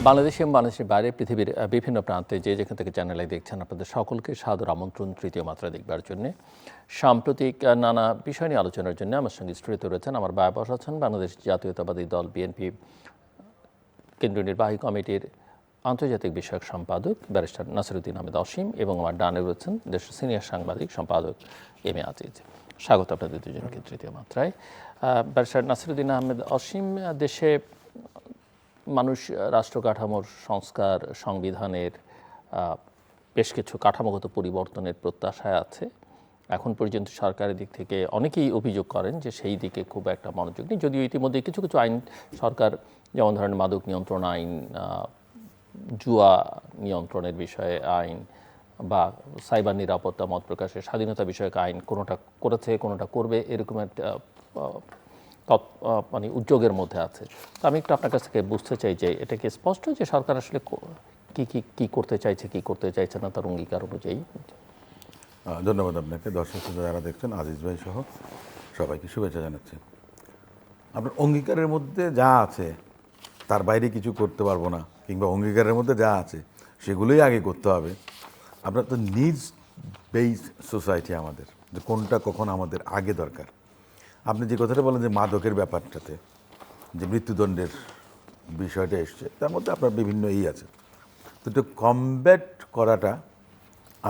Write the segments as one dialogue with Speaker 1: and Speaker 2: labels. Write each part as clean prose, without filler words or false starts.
Speaker 1: বাংলাদেশ এবং বাংলাদেশের বাইরে পৃথিবীর বিভিন্ন প্রান্তে যে যেখান থেকে চ্যানেলে দেখছেন আপনাদের সকলকে সাদর আমন্ত্রণ তৃতীয় মাত্রা দেখবার জন্য। সাম্প্রতিক নানা বিষয় নিয়ে আলোচনার জন্য আমার সঙ্গে স্টুডিওতে রয়েছেন আমার বায়বস আছেন বাংলাদেশ জাতীয়তাবাদী দল বিএনপি কেন্দ্রীয় নির্বাহী কমিটির আন্তর্জাতিক বিষয়ক সম্পাদক ব্যারিস্টার নাসিরুদ্দিন আহমেদ অসীম এবং আমার ডানে রয়েছেন দেশের সিনিয়র সাংবাদিক সম্পাদক এম এ আজিজ। স্বাগত আপনাদের দুজনকে তৃতীয় মাত্রায়। ব্যারিস্টার নাসিরুদ্দিন আহমেদ অসীম, দেশে মানুষ রাষ্ট্র কাঠামোর সংস্কার, সংবিধানের বেশ কিছু কাঠামোগত পরিবর্তনের প্রত্যাশায় আছে। এখন পর্যন্ত সরকারের দিক থেকে অনেকেই অভিযোগ করেন যে সেই দিকে খুব একটা মনোযোগ নেই, যদিও ইতিমধ্যে কিছু কিছু আইন সরকার, যেমন ধরেন মাদক নিয়ন্ত্রণ আইন, জুয়া নিয়ন্ত্রণের বিষয়ে আইন বা সাইবার নিরাপত্তা, মত প্রকাশের স্বাধীনতা বিষয়ক আইন, কোনোটা করেছে কোনোটা করবে, এরকম একটা মানে উদ্যোগের মধ্যে আছে। তো আমি একটু আপনার কাছ থেকে বুঝতে চাই যে এটা কি স্পষ্ট যে সরকার আসলে কি করতে চাইছে, কি করতে চাইছে না তার অঙ্গীকার অনুযায়ী?
Speaker 2: ধন্যবাদ আপনাকে। দর্শক যারা দেখছেন, আজিজ ভাই সহ সবাইকে শুভেচ্ছা জানাচ্ছি। আপনার অঙ্গীকারের মধ্যে যা আছে তার বাইরে কিছু করতে পারবো না, কিংবা অঙ্গীকারের মধ্যে যা আছে সেগুলোই আগে করতে হবে। আপনার তো নিডস বেসড সোসাইটি আমাদের, যে কোনটা কখন আমাদের আগে দরকার। আপনি যে কথাটা বলেন যে মাদকের ব্যাপারটাতে যে মৃত্যুদণ্ডের বিষয়টা এসছে, তার মধ্যে আপনার বিভিন্ন আছে। তো এটা কমব্যাট করাটা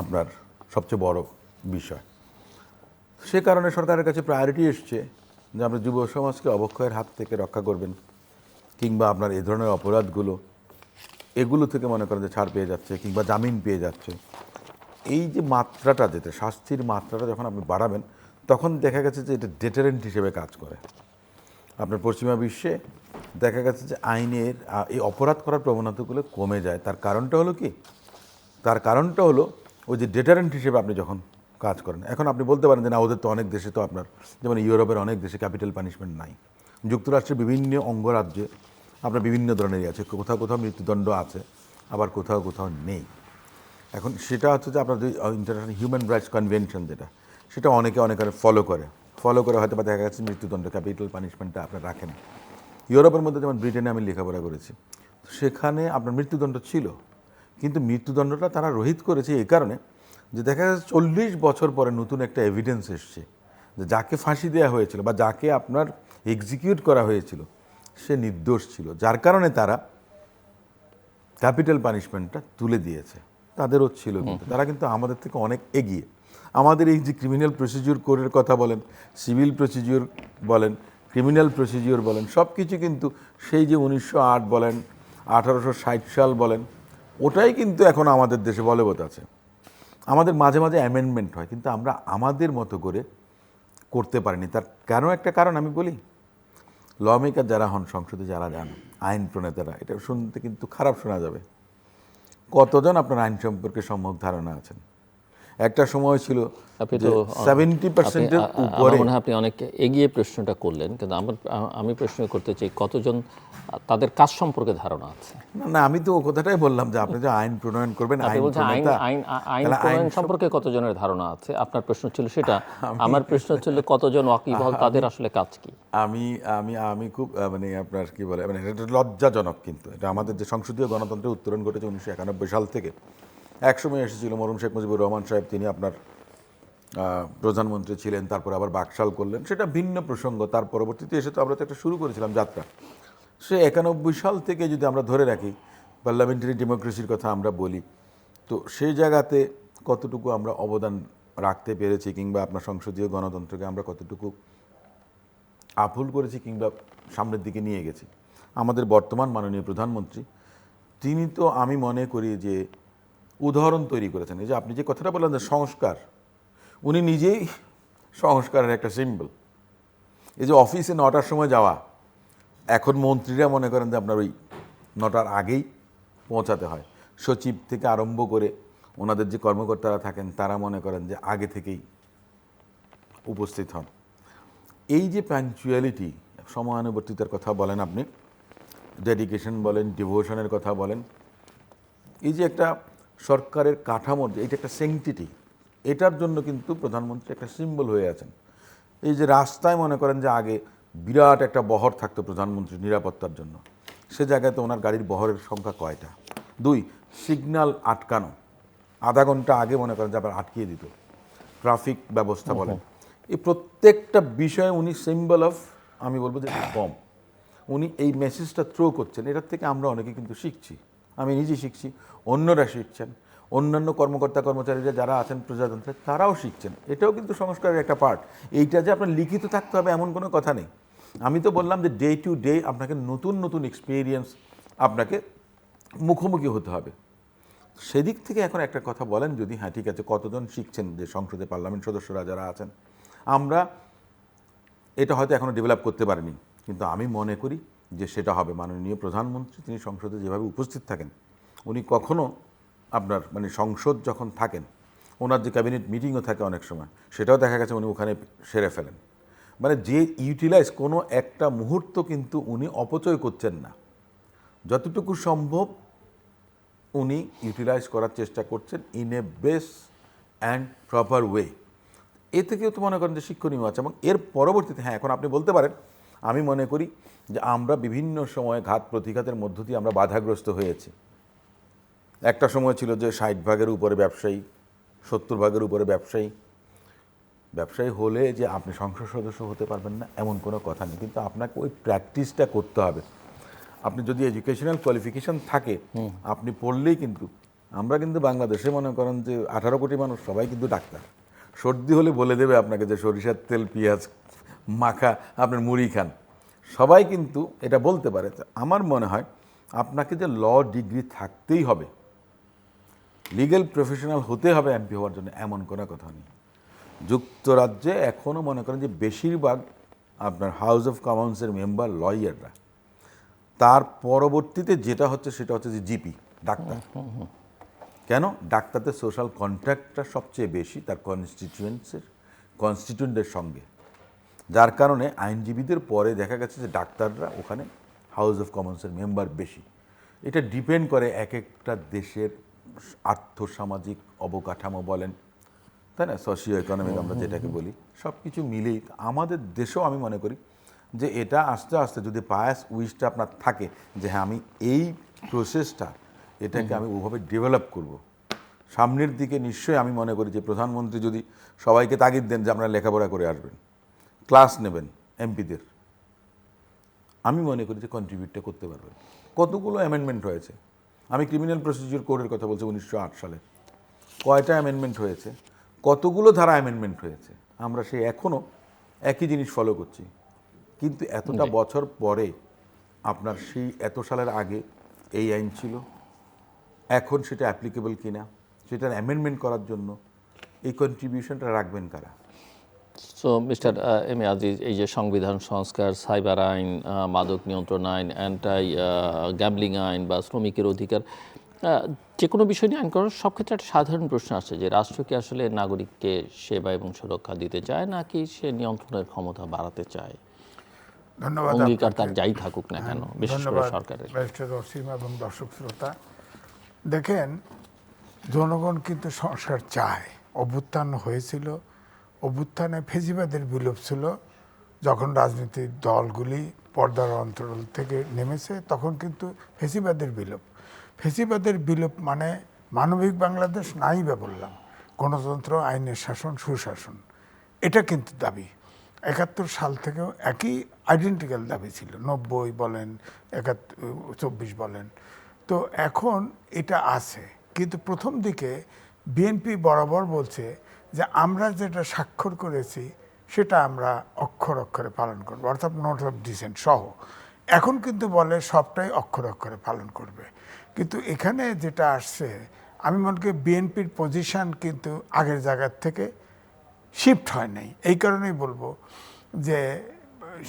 Speaker 2: আপনার সবচেয়ে বড় বিষয়। সে কারণে সরকারের কাছে প্রায়োরিটি এসছে যে আমরা যুব সমাজকে অবক্ষয়ের হাত থেকে রক্ষা করবেন, কিংবা আপনার এই ধরনের অপরাধগুলো এগুলো থেকে মনে করেন যে ছাড় পেয়ে যাচ্ছে কিংবা জামিন পেয়ে যাচ্ছে। এই যে মাত্রাটা, যেটা শাস্তির মাত্রাটা যখন আপনি বাড়াবেন, তখন দেখা গেছে যে এটা ডেটারেন্ট হিসেবে কাজ করে। আপনার পশ্চিমা বিশ্বে দেখা গেছে যে আইনের এই অপরাধ করার প্রবণতাগুলো কমে যায়। তার কারণটা হলো কি? তার কারণটা হলো ওই যে ডেটারেন্ট হিসেবে আপনি যখন কাজ করেন। এখন আপনি বলতে পারেন যে না, ওদের তো অনেক দেশে, তো আপনার যেমন ইউরোপের অনেক দেশে ক্যাপিটাল পানিশমেন্ট নাই। যুক্তরাষ্ট্রের বিভিন্ন অঙ্গরাজ্যে আপনার বিভিন্ন ধরনেরই আছে, কোথাও কোথাও মৃত্যুদণ্ড আছে, আবার কোথাও কোথাও নেই। এখন সেটা হচ্ছে যে আপনার যে ইন্টারন্যাশনাল হিউম্যান রাইটস কনভেনশন, যেটা সেটা অনেকে ফলো করে হয়তো বা দেখা যাচ্ছে মৃত্যুদণ্ড, ক্যাপিটাল পানিশমেন্টটা আপনার রাখেন। ইউরোপের মধ্যে যেমন ব্রিটেনে আমি লেখাপড়া করেছি, সেখানে আপনার মৃত্যুদণ্ড ছিল, কিন্তু মৃত্যুদণ্ডটা তারা রহিত করেছে এই কারণে যে দেখা যাচ্ছে 40 বছর পরে নতুন একটা এভিডেন্স এসছে যে যাকে ফাঁসি দেওয়া হয়েছিল বা যাকে আপনার এক্সিকিউট করা হয়েছিল সে নির্দোষ ছিল, যার কারণে তারা ক্যাপিটাল পানিশমেন্টটা তুলে দিয়েছে। তাদেরও ছিল, কিন্তু তারা কিন্তু আমাদের থেকে অনেক এগিয়ে। আমাদের এই যে ক্রিমিনাল প্রসিডিওর কোডের কথা বলেন, সিভিল প্রসিডিওর বলেন, ক্রিমিনাল প্রসিডিওর বলেন, সব কিছু কিন্তু সেই যে 1908 বলেন, 1860 সাল বলেন, ওটাই কিন্তু এখন আমাদের দেশে বলবৎ আছে। আমাদের মাঝে মাঝে অ্যামেন্ডমেন্ট হয়, কিন্তু আমরা আমাদের মতো করে করতে পারিনি। তার কেন একটা কারণ আমি বলি, ল মেকার যারা হন, সংসদে যারা যান, আইন প্রণেতারা, এটা শুনতে কিন্তু খারাপ শোনা যাবে, কতজন আপনার আইন সম্পর্কে সম্যক ধারণা আছেন? একটা সময় ছিল 70%-এর উপরে।
Speaker 1: মনে হয় আপনি অনেক এগিয়ে প্রশ্নটা করলেন, কিন্তু আমি প্রশ্ন করতে চাই কতজন তাদের কাজ সম্পর্কে ধারণা আছে?
Speaker 2: না, আমি তো ও কথাটাই বললাম যে আপনি যে আইন প্রণয়ন করবেন,
Speaker 1: আইন প্রণয়ন সম্পর্কে কতজনের ধারণা আছে আপনার প্রশ্ন ছিল সেটা। আমার প্রশ্ন ছিল কতজন ওয়াকিবহাল, তাদের আসলে কাজ কি?
Speaker 2: আমি খুব মানে আপনার কি বলে, মানে এটা লজ্জাজনক, কিন্তু এটা আমাদের যে সংসদীয় গণতন্ত্রের উত্তরণ ঘটেছে 1991 সাল থেকে। একসময় এসেছিল মরহুম শেখ মুজিবুর রহমান সাহেব, তিনি আপনার প্রধানমন্ত্রী ছিলেন, তারপর আবার বাকশাল করলেন, সেটা ভিন্ন প্রসঙ্গ। তার পরবর্তীতে এসে তো আমরা তো একটা শুরু করেছিলাম যাত্রা। সে 91 সাল থেকে যদি আমরা ধরে রাখি, পার্লামেন্টারি ডেমোক্রেসির কথা আমরা বলি, তো সেই জায়গাতে কতটুকু আমরা অবদান রাখতে পেরেছি, কিংবা আপনার সংসদীয় গণতন্ত্রকে আমরা কতটুকু আফুল করেছি কিংবা সামনের দিকে নিয়ে গেছি। আমাদের বর্তমান মাননীয় প্রধানমন্ত্রী, তিনি তো আমি মনে করি যে উদাহরণ তৈরি করেছেন। এই যে আপনি যে কথাটা বললেন যে সংস্কার, উনি নিজেই সংস্কারের একটা সিম্বল। এই যে অফিসে 9টার সময় যাওয়া, এখন মন্ত্রীরা মনে করেন যে আপনার ওই 9টার আগেই পৌঁছাতে হয়। সচিব থেকে আরম্ভ করে ওনাদের যে কর্মকর্তারা থাকেন, তারা মনে করেন যে আগে থেকেই উপস্থিত হন। এই যে পাংচুয়ালিটি, সময়ানুবর্তিতার কথা বলেন আপনি, ডেডিকেশন বলেন, ডিভোশনের কথা বলেন, এই যে একটা সরকারের কাঠামোর, এইটা একটা স্যাংটিটি, এটার জন্য কিন্তু প্রধানমন্ত্রী একটা সিম্বল হয়ে আছেন। এই যে রাস্তায় মনে করেন যে আগে বিরাট একটা বহর থাকতো প্রধানমন্ত্রীর নিরাপত্তার জন্য, সে জায়গায় তো ওনার গাড়ির বহরের সংখ্যা কয়টা? 2, সিগন্যাল আটকানো, আধা ঘন্টা আগে মনে করেন যে আবার আটকিয়ে দিত, ট্রাফিক ব্যবস্থা বলেন, এই প্রত্যেকটা বিষয়ে উনি সিম্বল অফ, আমি বলবো যে কম, উনি এই মেসেজটা থ্রো করছেন। এটার থেকে আমরা অনেকে কিন্তু শিখছি, আমি নিজে শিখছি, অন্যরা শিখছেন, অন্যান্য কর্মকর্তা কর্মচারীরা যারা আছেন প্রজাতন্ত্রে তারাও শিখছেন। এটাও কিন্তু সংস্কারের একটা পার্ট। এইটা যে আপনার লিখিত থাকতে হবে এমন কোনো কথা নেই। আমি তো বললাম যে ডে টু ডে আপনাকে নতুন নতুন এক্সপিরিয়েন্স আপনাকে মুখোমুখি হতে হবে। সেদিক থেকে এখন একটা কথা বলেন যদি, হ্যাঁ ঠিক আছে, কতজন শিখছেন যে সংসদে পার্লামেন্ট সদস্যরা যারা আছেন, আমরা এটা হয়তো এখনও ডেভেলপ করতে পারিনি, কিন্তু আমি মনে করি যে সেটা হবে। মাননীয় প্রধানমন্ত্রী তিনি সংসদে যেভাবে উপস্থিত থাকেন, উনি কখনো আপনার মানে সংসদ যখন থাকেন, ওনার যে ক্যাবিনেট মিটিংও থাকে অনেক সময়, সেটাও দেখা গেছে উনি ওখানে সেরে ফেলেন। মানে যে ইউটিলাইজ কোনো একটা মুহূর্ত কিন্তু উনি অপচয় করছেন না, যতটুকু সম্ভব উনি ইউটিলাইজ করার চেষ্টা করছেন in a best and proper way. এ থেকেও তো মনে করেন যে শিক্ষণীয় আছে। এবং এর পরবর্তীতে হ্যাঁ এখন আপনি বলতে পারেন, আমি মনে করি যে আমরা বিভিন্ন সময় ঘাত প্রতিঘাতের মধ্য দিয়ে আমরা বাধাগ্রস্ত হয়েছি। একটা সময় ছিল যে 60 ভাগের উপরে ব্যবসায়ী, 70 ভাগের উপরে ব্যবসায়ী। ব্যবসায়ী হলে যে আপনি সংসদ সদস্য হতে পারবেন না এমন কোনো কথা নেই, কিন্তু আপনাকে ওই প্র্যাকটিসটা করতে হবে। আপনি যদি এডুকেশনাল কোয়ালিফিকেশন থাকে, আপনি পড়লেই কিন্তু, আমরা কিন্তু বাংলাদেশে মনে করেন যে 18 কোটি মানুষ সবাই কিন্তু ডাক্তার। সর্দি হলে বলে দেবে আপনাকে যে সরিষার তেল পেঁয়াজ মাখা আপনার মুড়ি খান, সবাই কিন্তু এটা বলতে পারে। আমার মনে হয় আপনাকে যে ল ডিগ্রি থাকতেই হবে, লিগ্যাল প্রফেশনাল হতে হবে এমপি হওয়ার জন্য, এমন কোনো কথা নেই। যুক্তরাজ্যে এখনও মনে করেন যে বেশিরভাগ আপনার হাউস অফ কমন্সের মেম্বার লয়াররা। তার পরবর্তীতে যেটা হচ্ছে সেটা হচ্ছে যে জিপি, ডাক্তার। কেন? ডাক্তারদের সোশ্যাল কন্ট্যাক্টটা সবচেয়ে বেশি তার কনস্টিটিউয়েন্টদের সঙ্গে, যার কারণে আইনজীবীদের পরে দেখা গেছে যে ডাক্তাররা ওখানে হাউস অফ কমন্সের মেম্বার বেশি। এটা ডিপেন্ড করে এক একটা দেশের আর্থসামাজিক অবকাঠামো বলেন, তাই না, সোশিও ইকোনমিক আমরা যেটাকে বলি, সব কিছু মিলেই আমাদের দেশেও আমি মনে করি যে এটা আস্তে আস্তে যদি পায়াস উইশটা আপনার থাকে যে হ্যাঁ আমি এই প্রসেসটা এটাকে আমি ওভাবে ডেভেলপ করব, সামনের দিকে নিশ্চয়ই আমি মনে করি যে প্রধানমন্ত্রী যদি সবাইকে তাগিদ দেন যে আপনারা লেখাপড়া করে আসবেন, ক্লাস নেবেন এমপিদের, আমি মনে করি যে কন্ট্রিবিউটটা করতে পারবেন। কতগুলো অ্যামেন্ডমেন্ট হয়েছে, আমি ক্রিমিনাল প্রসিডিউর কোডের কথা বলছি 1908 সালে, কয়টা অ্যামেন্ডমেন্ট হয়েছে, কতগুলো ধারা অ্যামেন্ডমেন্ট হয়েছে, আমরা সেই এখনও একই জিনিস ফলো করছি। কিন্তু এতটা বছর পরে আপনার সেই এত সালের আগে এই আইন ছিল, এখন সেটা অ্যাপ্লিকেবল কিনা, সেটার অ্যামেন্ডমেন্ট করার জন্য এই কন্ট্রিবিউশনটা রাখবেন কারা?
Speaker 1: So mister M A Aziz, এই যে সংবিধান সংস্কার, সাইবার আইন, মাদক নিয়ন্ত্রণ আইন, অ্যান্টাই গ্যাম্বলিং আইন বা শ্রমিকের অধিকার, যে কোনো বিষয় নিয়ে আইন করার সব ক্ষেত্রে একটা সাধারণ প্রশ্ন আসছে যে রাষ্ট্র কি আসলে নাগরিককে সেবা এবং সুরক্ষা দিতে চায় নাকি সে নিয়ন্ত্রণের ক্ষমতা বাড়াতে চায়?
Speaker 3: ধন্যবাদ।
Speaker 1: অঙ্গীকার তার যাই থাকুক না কেন, বিশেষ করে সরকারের।
Speaker 3: ব্যারিস্টার অসীম এবং দর্শক শ্রোতা, দেখেন জনগণ কিন্তু সংস্কার চায়। অভ্যুত্থান হয়েছিল, অভ্যুত্থানে ফেসিবাদের বিলোপ ছিল। যখন রাজনৈতিক দলগুলি পর্দার অন্তরাল থেকে নেমেছে তখন কিন্তু ফেসিবাদের বিলোপ। ফেসিবাদের বিলোপ মানে মানবিক বাংলাদেশ নাই বা বললাম, গণতন্ত্র, আইনের শাসন, সুশাসন, এটা কিন্তু দাবি 71 সাল থেকেও একই আইডেন্টিক্যাল দাবি ছিল, 90 বলেন, 24 বলেন। তো এখন এটা আছে, কিন্তু প্রথম দিকে বিএনপি বরাবর বলছে যে আমরা যেটা স্বাক্ষর করেছি সেটা আমরা অক্ষর অক্ষরে পালন করবো, অর্থাৎ নোট অফ ডিসেন্ট সহ। এখন কিন্তু বলে সবটাই অক্ষর অক্ষরে পালন করবে। কিন্তু এখানে যেটা আসছে, আমি মনে করি বিএনপির পজিশন কিন্তু আগের জায়গার থেকে শিফট হয় নাই। এই কারণেই বলবো যে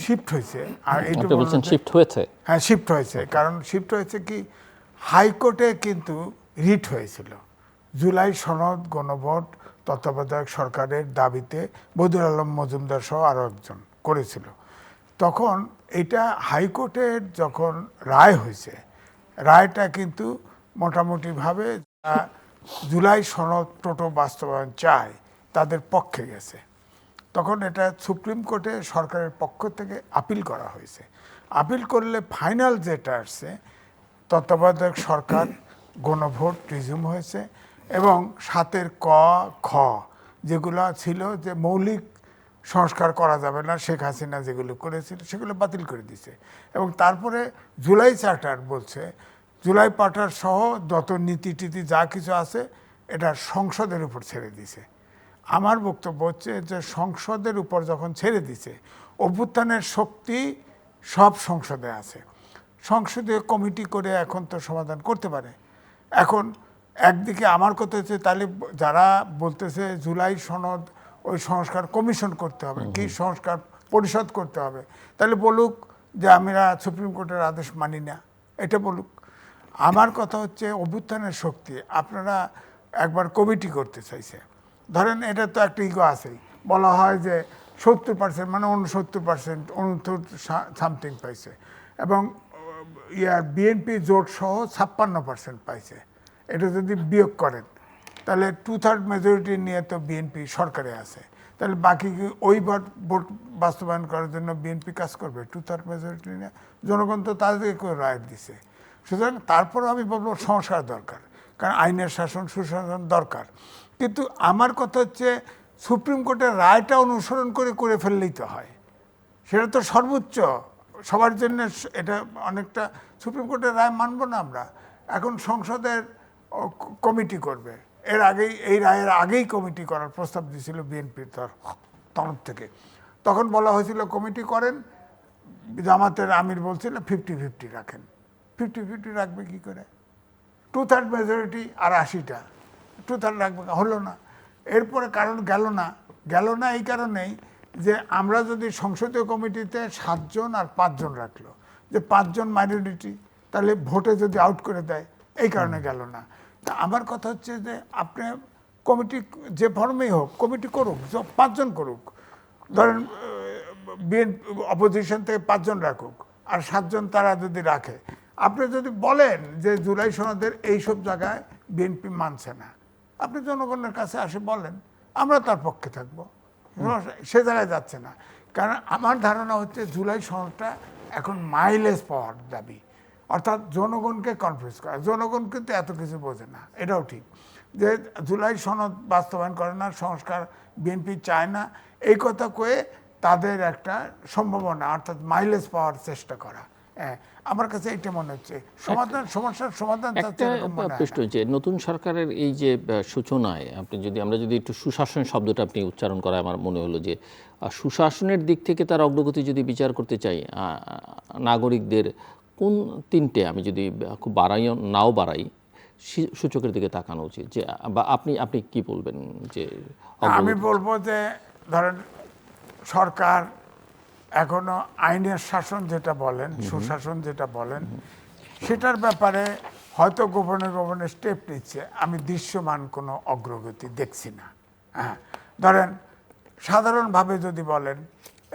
Speaker 3: শিফট হয়েছে। আর এইটা
Speaker 1: বলছেন শিফট হয়েছে?
Speaker 3: হ্যাঁ, শিফট হয়েছে। কারণ শিফট হয়েছে কি, হাইকোর্টে কিন্তু রিট হয়েছিল, জুলাই সনদ গণভোট তত্ত্বাবধায়ক সরকারের দাবিতে বদিউল আলম মজুমদার সহ আরও একজন করেছিল। তখন এটা হাইকোর্টের যখন রায় হয়েছে, রায়টা কিন্তু মোটামুটিভাবে জুলাই সনদ টোটো বাস্তবায়ন চায় তাদের পক্ষে গেছে। তখন এটা সুপ্রিম কোর্টে সরকারের পক্ষ থেকে আপিল করা হয়েছে। আপিল করলে ফাইনাল যেটা আসছে, তত্ত্বাবধায়ক সরকার গণভোট রিজিউম হয়েছে এবং 7-এর ক খ যেগুলো ছিল যে মৌলিক সংস্কার করা যাবে না, শেখ হাসিনা যেগুলো করেছিল সেগুলো বাতিল করে দিছে। এবং তারপরে জুলাই চার্টার বলছে, জুলাই চার্টার সহ যত নীতি টিতি যা কিছু আছে এটা সংসদের উপর ছেড়ে দিছে। আমার বক্তব্য হচ্ছে যে সংসদের উপর যখন ছেড়ে দিছে, অভ্যুত্থানের শক্তি সব সংসদে আছে, সংসদীয় কমিটি করে এখন তো সমাধান করতে পারে। এখন একদিকে আমার কথা হচ্ছে তাহলে যারা বলতেছে জুলাই সনদ ওই সংস্কার কমিশন করতে হবে, কি সংস্কার পরিষদ করতে হবে, তাহলে বলুক যে আমরা সুপ্রিম কোর্টের আদেশ মানি না, এটা বলুক। আমার কথা হচ্ছে অভ্যুত্থানের শক্তি আপনারা একবার কমিটি করতে চাইছে, ধরেন এটা তো একটা ইগো আছেই, বলা হয় যে 70% মানে 69%, 69 সামথিং পাইছে এবং বিএনপি জোট সহ 56% পাইছে। এটা যদি বিয়োগ করেন তাহলে 2/3 মেজরিটি নিয়ে তো বিএনপি সরকারে আছে, তাহলে বাকি কি ওই ভোট বাস্তবায়ন করার জন্য বিএনপি কাজ করবে? 2/3 মেজরিটি নিয়ে জনগণ তো তাদেরকে রাইট দিছে। সুতরাং তারপরও আমি বলবো সংস্কার দরকার, কারণ আইনের শাসন সুশাসন দরকার। কিন্তু আমার কথা হচ্ছে সুপ্রিম কোর্টের রায়টা অনুসরণ করে ফেললেই তো হয়, সেটা তো সর্বোচ্চ সবার জন্য। এটা অনেকটা সুপ্রিম কোর্টের রায় মানব না আমরা, এখন সংসদের কমিটি করবে। এর আগেই এই রায়ের আগেই কমিটি করার প্রস্তাব দিয়েছিল বিএনপির তরফ থেকে, তখন বলা হয়েছিল কমিটি করেন, জামাতের আমির বলছিল 50-50 রাখেন। 50-50 রাখবে কি করে? 2/3 মেজরিটি আর 80টা 2/3 রাখবে, হলো না। এরপরে কারণ গেল না এই কারণেই যে আমরা যদি সংসদীয় কমিটিতে 7 জন আর 5 জন রাখলো, যে 5 জন মাইনরিটি, তাহলে ভোটে যদি আউট করে দেয়, এই কারণে গেল না। তা আমার কথা হচ্ছে যে আপনি কমিটি যে ফর্মেই হোক কমিটি করুক, 5 জন করুক, ধরেন বিএনপি অপোজিশন থেকে 5 জন রাখুক আর 7 জন তারা যদি রাখে, আপনি যদি বলেন যে জুলাই সনদের এইসব জায়গায় বিএনপি মানছে না, আপনি জনগণের কাছে আসে বলেন, আমরা তার পক্ষে থাকব, সে জায়গায় যাচ্ছে না। কারণ আমার ধারণা হচ্ছে জুলাই সনদটা এখন মাইলেজ পাওয়ার দাবি, অর্থাৎ জনগণকে কনফিউজ করা। জনগণ কিন্তু এত কিছু বোঝে না, এটাও ঠিক যে জুলাই সনদ বাস্তবায়ন করে না, সংস্কার বিএনপি চায় না, এই কথা কয়ে তাদের একটা সম্ভাবনা অর্থাৎ মাইলেজ পাওয়ার চেষ্টা করা। হ্যাঁ, আমার কাছে এটা মনে হচ্ছে সমস্যার সমাধান।
Speaker 1: একটা প্রশ্ন যে নতুন সরকারের এই যে সূচনায় আমরা যদি একটু সুশাসন শব্দটা আপনি উচ্চারণ করা, আমার মনে হলো যে সুশাসনের দিক থেকে তার অগ্রগতি যদি বিচার করতে চাই, নাগরিকদের কোন 3টে, আমি যদি খুব নাও বাড়াই, সূচকের দিকে তাকানো উচিত, যে বা আপনি কি বলবেন? যে
Speaker 3: আমি বলবো যে ধরেন সরকার এখনো আইনের শাসন যেটা বলেন, সুশাসন যেটা বলেন, সেটার ব্যাপারে হয়তো গোপনে স্টেপ নিচ্ছে, আমি দৃশ্যমান কোনো অগ্রগতি দেখছি না। হ্যাঁ, ধরেন সাধারণভাবে যদি বলেন,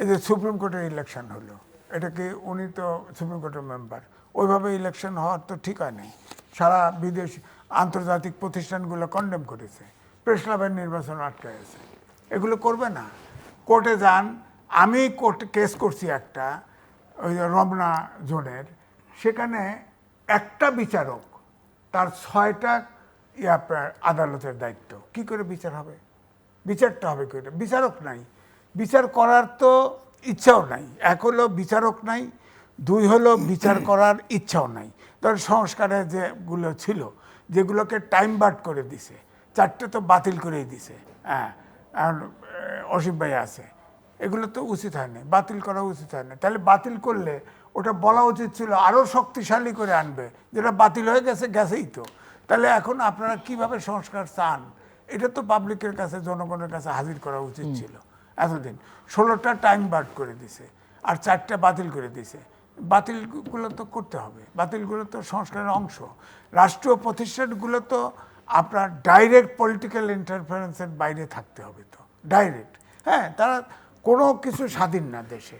Speaker 3: এই যে সুপ্রিম কোর্টের ইলেকশন হলো, এটা কি উনি তো সুপ্রিম কোর্টের মেম্বার, ওইভাবে ইলেকশন হওয়ার তো ঠিক হয় নাই। সারা বিদেশি আন্তর্জাতিক প্রতিষ্ঠানগুলো কন্ডেম করেছে, প্রেস ক্লাবের নির্বাচন আটকে গেছে, এগুলো করবে না। কোর্টে যান, আমি কোর্টে কেস করছি একটা, ওই যে রমনা জোনের, সেখানে একটা বিচারক তার 6টা আদালতের দায়িত্ব, কি করে বিচার হবে? বিচারটা হবে কি করে? বিচারক নাই, বিচার করার তো ইচ্ছাও নাই। এক হলো বিচারক নাই, 2 হলো বিচার করার ইচ্ছাও নাই। ধর সংস্কারের যেগুলো ছিল, যেগুলোকে টাইম বার্ড করে দিছে, 4টে তো বাতিল করেই দিছে। হ্যাঁ, অসীম ভাই আছে, এগুলো তো উচিত হয়নি, বাতিল করা উচিত হয়নি। তাহলে বাতিল করলে ওটা বলা উচিত ছিল আরও শক্তিশালী করে আনবে, যেটা বাতিল হয়ে গেছেই তো। তাহলে এখন আপনারা কিভাবে সংস্কার চান, এটা তো পাবলিকের কাছে, জনগণের কাছে হাজির করা উচিত ছিল এতদিন। 16টা টাইম বার্ড করে দিছে আর 4টে বাতিল করে দিছে। বাতিলগুলো তো করতে হবে, বাতিলগুলো তো সংস্কারের অংশ। রাষ্ট্রীয় প্রতিষ্ঠানগুলো তো আপনার ডাইরেক্ট পলিটিক্যাল ইন্টারফারেন্সের বাইরে থাকতে হবে, তো ডাইরেক্ট। হ্যাঁ, তারা কোনো কিছু স্বাধীন না, দেশে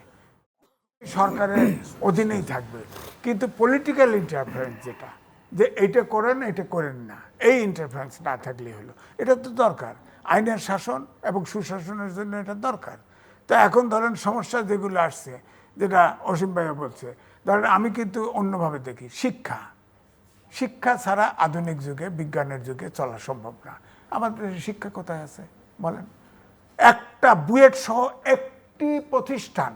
Speaker 3: সরকারের অধীনেই থাকবে, কিন্তু পলিটিক্যাল ইন্টারফারেন্স যেটা, যে এইটা করেন এটা করেন না, এই ইন্টারফারেন্স না থাকলেই হলো। এটা তো দরকার, আইনের শাসন এবং সুশাসনের জন্য এটা দরকার। তো এখন ধরেন সমস্যা যেগুলো আসছে, যেটা অসীম ভাইয়া বলছে, ধরেন আমি কিন্তু অন্যভাবে দেখি, শিক্ষা ছাড়া আধুনিক যুগে, বিজ্ঞানের যুগে চলা সম্ভব না। আমাদের দেশে শিক্ষা কোথায় আছে বলেন? একটা বুয়েট সহ একটি প্রতিষ্ঠান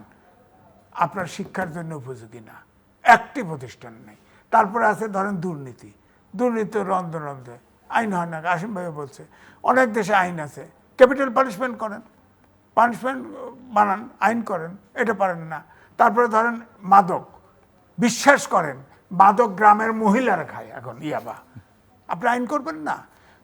Speaker 3: আপনার শিক্ষার জন্য উপযোগী না, একটি প্রতিষ্ঠান নেই। তারপরে আছে ধরেন দুর্নীতি রন্ধে রন্ধে, আইন হয় না। আসিম ভাই বলছে অনেক দেশে আইন আছে, ক্যাপিটাল পানিশমেন্ট করেন, পানিশমেন্ট বানান, আইন করেন, এটা পারেন না। তারপরে ধরেন মাদক, বিশ্বাস করেন মাদক গ্রামের মহিলারা খায় এখন, ইয়াবা, আপনি আইন করবেন না।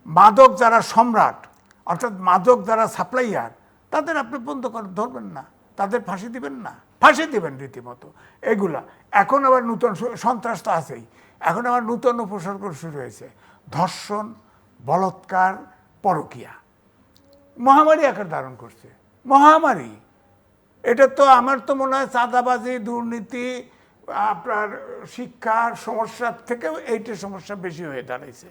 Speaker 3: মাদক যারা সম্রাট, অর্থাৎ মাদক যারা সাপ্লাইয়ার, তাদের আপনি বন্ধ করে ধরবেন না, তাদের ফাঁসি দিবেন না, ফাঁসি দিবেন রীতিমতো। এগুলা এখন আবার নূতন সন্ত্রাস তো আছেই, এখন আবার নূতন উপসর্গ শুরু হয়েছে, ধর্ষণ, বলৎকার, পরকীয়া, মহামারী আকার ধারণ করছে, মহামারী। এটা তো আমার তো মনে হয় চাঁদাবাজি, দুর্নীতি, আপনার শিক্ষার সমস্যার থেকেও এইটার সমস্যা বেশি হয়ে দাঁড়াইছে।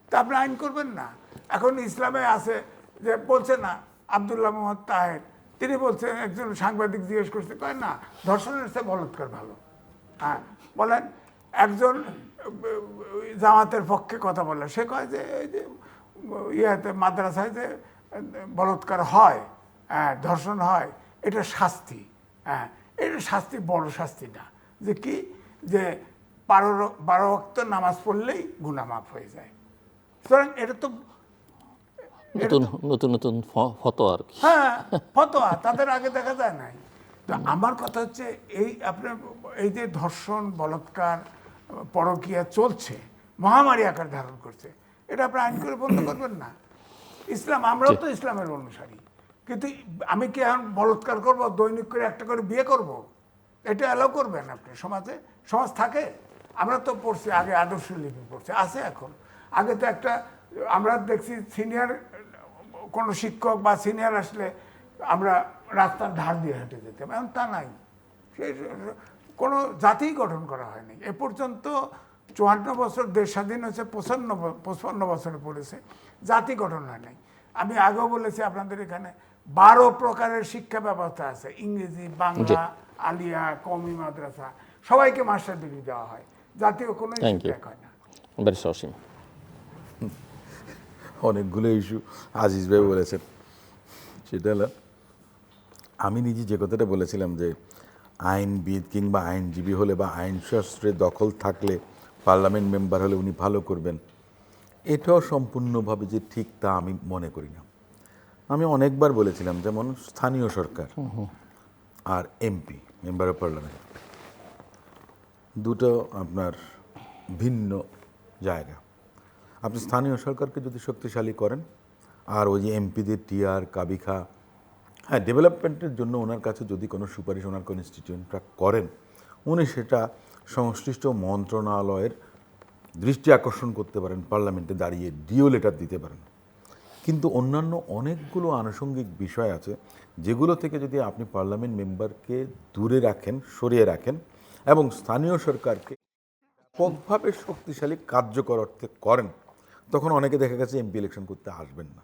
Speaker 3: তা আপনি আইন করবেন না। এখন ইসলামে আছে যে বলছে না, আব্দুল্লাহ মোহাম্মদ তাহের, তিনি বলছেন, একজন সাংবাদিক জিজ্ঞেস করছে, কয় না ধর্ষণের চেয়ে বলৎকার ভালো। হ্যাঁ বলেন, একজন জামাতের পক্ষে কথা বলে, সে কয় যে এই যে ইয়াতে মাদ্রাসায় যে বলৎকার হয়, হ্যাঁ ধর্ষণ হয়, এটা শাস্তি। হ্যাঁ এটা শাস্তি, বড় শাস্তি না, যে কি, যে 12 ওয়াক্ত নামাজ পড়লেই গুনাহ মাফ হয়ে যায়। সুতরাং এটা তো
Speaker 1: নতুন ফতোয়া আর কি।
Speaker 3: হ্যাঁ ফতোয়া, তাদের আগে দেখা যায় নাই। তো আমার কথা হচ্ছে এই আপনার এই যে ধর্ষণ, বলৎকার, পরকীয়া চলছে, মহামারী আকার ধারণ করছে, এটা আপনি আইন করে বন্ধ করবেন না। ইসলাম, আমরাও তো ইসলামের অনুসারী, কিন্তু আমি কি এখন বলৎকার করব, দৈনিক করে একটা করে বিয়ে করব? এটা অ্যালাউ করবেন আপনি সমাজে? সমাজ থাকে? আমরা তো পড়ছি আগে, আদর্শ লিপি পড়ছি, আছে এখন। আগে তো একটা, আমরা দেখছি সিনিয়র কোনো শিক্ষক বা সিনিয়র আসলে আমরা রাস্তার ধার দিয়ে হেঁটে যেতাম, এখন তা নাই। সেই কোনো জাতিই গঠন করা হয়নি এ পর্যন্ত। 54 বছর দেশ স্বাধীন হয়েছে, 55 বছরে পড়েছে, জাতি গঠন হয় নাই। আমি আগেও বলেছি আপনাদের এখানে 12 প্রকারের শিক্ষা ব্যবস্থা আছে, ইংরেজি, বাংলা, আলিয়া, কওমি মাদ্রাসা, সবাইকে মাস্টার ডিগ্রি দেওয়া হয়, জাতীয় কোনো শিক্ষা হয় না।
Speaker 1: ব্যারিস্টার অসীম।
Speaker 2: অনেকগুলো ইস্যু আজিজ ভাই বলেছেন। সেটা হলো, আমি নিজে যে কথাটা বলেছিলাম যে আইনবিদ কিংবা আইনজীবী হলে বা আইনশাস্ত্রের দখল থাকলে পার্লামেন্ট মেম্বার হলে উনি ভালো করবেন, এটাও সম্পূর্ণভাবে যে ঠিক তা আমি মনে করি না। আমি অনেকবার বলেছিলাম, যেমন স্থানীয় সরকার আর এমপি, মেম্বার অফ পার্লামেন্ট, দুটো আপনার ভিন্ন জায়গা। আপনি স্থানীয় সরকারকে যদি শক্তিশালী করেন, আর ওই যে এমপিদের টিআর কাবিখা, হ্যাঁ ডেভেলপমেন্টের জন্য ওনার কাছে যদি কোনো সুপারিশ ওনার কনস্টিটিউয়েন্টরা করেন, উনি সেটা সংশ্লিষ্ট মন্ত্রণালয়ের দৃষ্টি আকর্ষণ করতে পারেন, পার্লামেন্টে দাঁড়িয়ে ডিও লেটার দিতে পারেন। কিন্তু অন্যান্য অনেকগুলো আনুষঙ্গিক বিষয় আছে যেগুলো থেকে যদি আপনি পার্লামেন্ট মেম্বারকে দূরে রাখেন, সরিয়ে রাখেন, এবং স্থানীয় সরকারকে ব্যাপকভাবে শক্তিশালী কার্যকর অর্থে করেন, তখন অনেকে দেখা গেছে এমপি ইলেকশন করতে আসবেন না।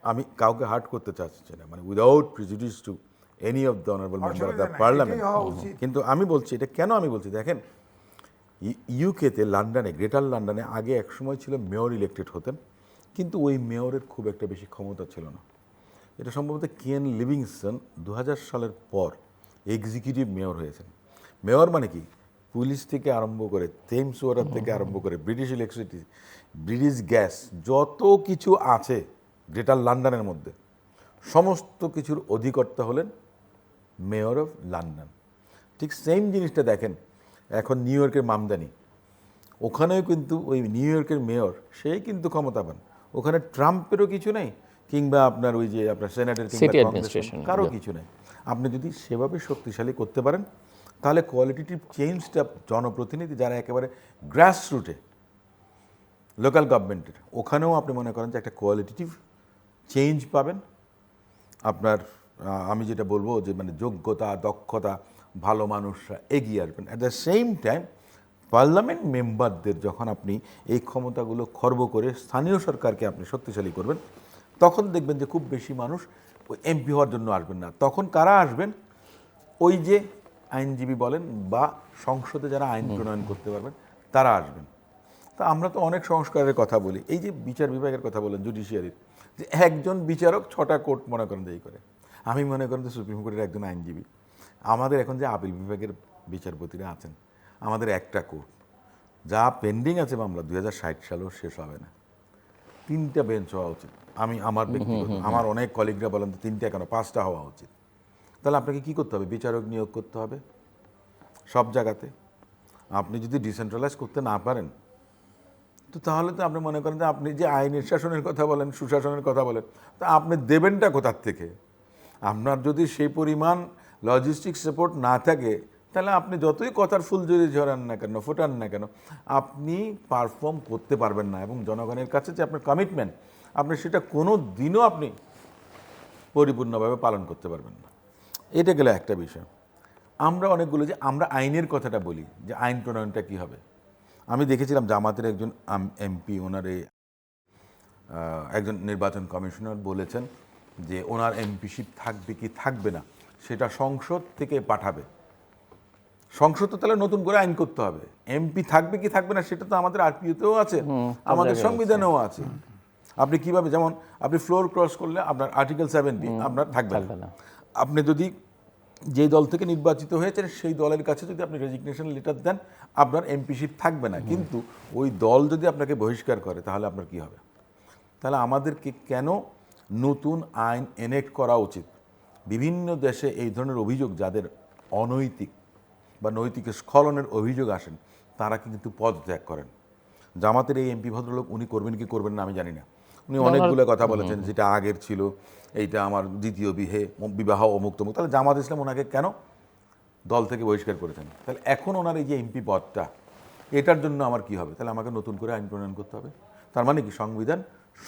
Speaker 2: আমি কাউকে হার্ট করতে চাচ্ছি না, মানে without prejudice to any of the honourable member of the parliament. কিন্তু আমি বলছি, এটা কেন আমি বলছি, দেখেন ইউকেতে, লন্ডনে, গ্রেটার লন্ডনে আগে এক সময় ছিল মেয়র ইলেক্টেড হতেন, কিন্তু ওই মেয়রের খুব একটা বেশি ক্ষমতা ছিল না। এটা সম্ভবত কেন লিভিংস্টন 2000 সালের পর এক্সিকিউটিভ মেয়র হয়েছেন। মেয়র মানে কি, পুলিশ থেকে আরম্ভ করে, থেমস ওয়াটার থেকে আরম্ভ করে, ব্রিটিশ ইলেকট্রিসিটি, ব্রিটিশ গ্যাস, যত কিছু আছে গ্রেটার লন্ডনের মধ্যে, সমস্ত কিছুর অধিকর্তা হলেন মেয়র অফ লন্ডন। ঠিক সেম জিনিসটা দেখেন এখন নিউ ইয়র্কের মামদানি, ওখানেও কিন্তু ওই নিউ ইয়র্কের মেয়র, সেই কিন্তু ক্ষমতাবান। ওখানে ট্রাম্পেরও কিছু নেই, কিংবা আপনার ওই যে আপনার সেনেটের কারো কিছু নেই। আপনি যদি সেভাবে শক্তিশালী করতে পারেন, তাহলে কোয়ালিটিটিভ চেঞ্জটা জনপ্রতিনিধি যারা একেবারে গ্রাসরুটে, লোকাল গভর্নমেন্টের, ওখানেও আপনি মনে করেন যে একটা কোয়ালিটিটিভ চেঞ্জ পাবেন। আপনার আমি যেটা বলবো যে মানে যোগ্যতা, দক্ষতা, ভালো মানুষরা এগিয়ে আসবেন। At the same time parliament মেম্বারদের যখন আপনি এই ক্ষমতাগুলো খর্ব করে স্থানীয় সরকারকে আপনি শক্তিশালী করবেন, তখন দেখবেন যে খুব বেশি মানুষ ওই এমপি হওয়ার জন্য আসবেন না। তখন কারা আসবেন? ওই যে আইনজীবী বলেন বা সংসদে যারা আইন প্রণয়ন করতে পারবেন তারা আসবেন। তা আমরা তো অনেক সংস্কারের কথা বলি, এই যে বিচার বিভাগের কথা বলেন, জুডিশিয়ারির, যে একজন বিচারক 6টা কোর্ট মনে করেন যে এই করে। আমি মনে করেন যে সুপ্রিম কোর্টের একজন আইনজীবী, আমাদের এখন যে আপিল বিভাগের বিচারপতিরা আছেন, আমাদের একটা কোর্ট, যা পেন্ডিং আছে মামলা 2060 সালেও শেষ হবে না। 3টা বেঞ্চ হওয়া উচিত। আমি আমার ব্যক্তিগত, আমার অনেক কলিগরা বলেন তো 3টা কেন 5টা হওয়া উচিত। তাহলে আপনাকে কি করতে হবে? বিচারক নিয়োগ করতে হবে সব জায়গাতে। আপনি যদি ডিসেন্ট্রালাইজ করতে না পারেন, তো তাহলে তো আপনি মনে করেন যে আপনি যে আইনের শাসনের কথা বলেন, সুশাসনের কথা বলেন, তা আপনি দেবেনটা কোথার থেকে? আপনার যদি সেই পরিমাণ লজিস্টিক সাপোর্ট না থাকে, তাহলে আপনি যতই কথার ফুলঝুরি ঝরান না কেন, ফোটান না কেন, আপনি পারফর্ম করতে পারবেন না। এবং জনগণের কাছে যে আপনার কমিটমেন্ট, আপনি সেটা কোনো দিনও আপনি পরিপূর্ণভাবে পালন করতে পারবেন না। এটা গেলে একটা বিষয়। আমরা অনেকগুলো যে আমরা আইনের কথাটা বলি, যে আইন প্রণয়নটা কী হবে। আমি দেখেছিলাম জামাতের একজন এমপি, ওনার একজন নির্বাচন কমিশনার বলেছেন যে ওনার এমপিশিপ থাকবে কি থাকবে না সেটা সংসদ থেকে পাঠাবে। সংসদ তো তাহলে নতুন করে আইন করতে হবে। এমপি থাকবে কি থাকবে না সেটা তো আমাদের আরপিওতেও আছে, আমাদের সংবিধানেও আছে। আপনি কিভাবে, যেমন আপনি ফ্লোর ক্রস করলে আপনার আর্টিকেল 70 আপনার থাকবে না। আপনি যদি যেই দল থেকে নির্বাচিত হয়েছেন সেই দলের কাছে যদি আপনি রেজিগনেশন লেটার দেন, আপনার এমপিশিপ থাকবে না। কিন্তু ওই দল যদি আপনাকে বহিষ্কার করে, তাহলে আপনার কি হবে? তাহলে আমাদেরকে কেন নতুন আইন এনেক্ট করা উচিত? বিভিন্ন দেশে এই ধরনের অভিযোগ, যাদের অনৈতিক বা নৈতিক স্খলনের অভিযোগ আসেন, তারা কিন্তু পদত্যাগ করেন। জামাতের এই এমপি ভদ্রলোক, উনি করবেন কি করবেন না আমি জানি না, উনি অনেকগুলো কথা বলেছেন, যেটা আগের ছিল, এইটা আমার দ্বিতীয় বিবাহ অমুক তমুক। তাহলে জামাত ইসলাম ওনাকে কেন দল থেকে বহিষ্কার করেছেন? তাহলে এখন ওনার এই যে এমপি পদটা, এটার জন্য আমার কি হবে? তাহলে আমাকে নতুন করে আইন প্রণয়ন করতে হবে। তার মানে কি সংবিধান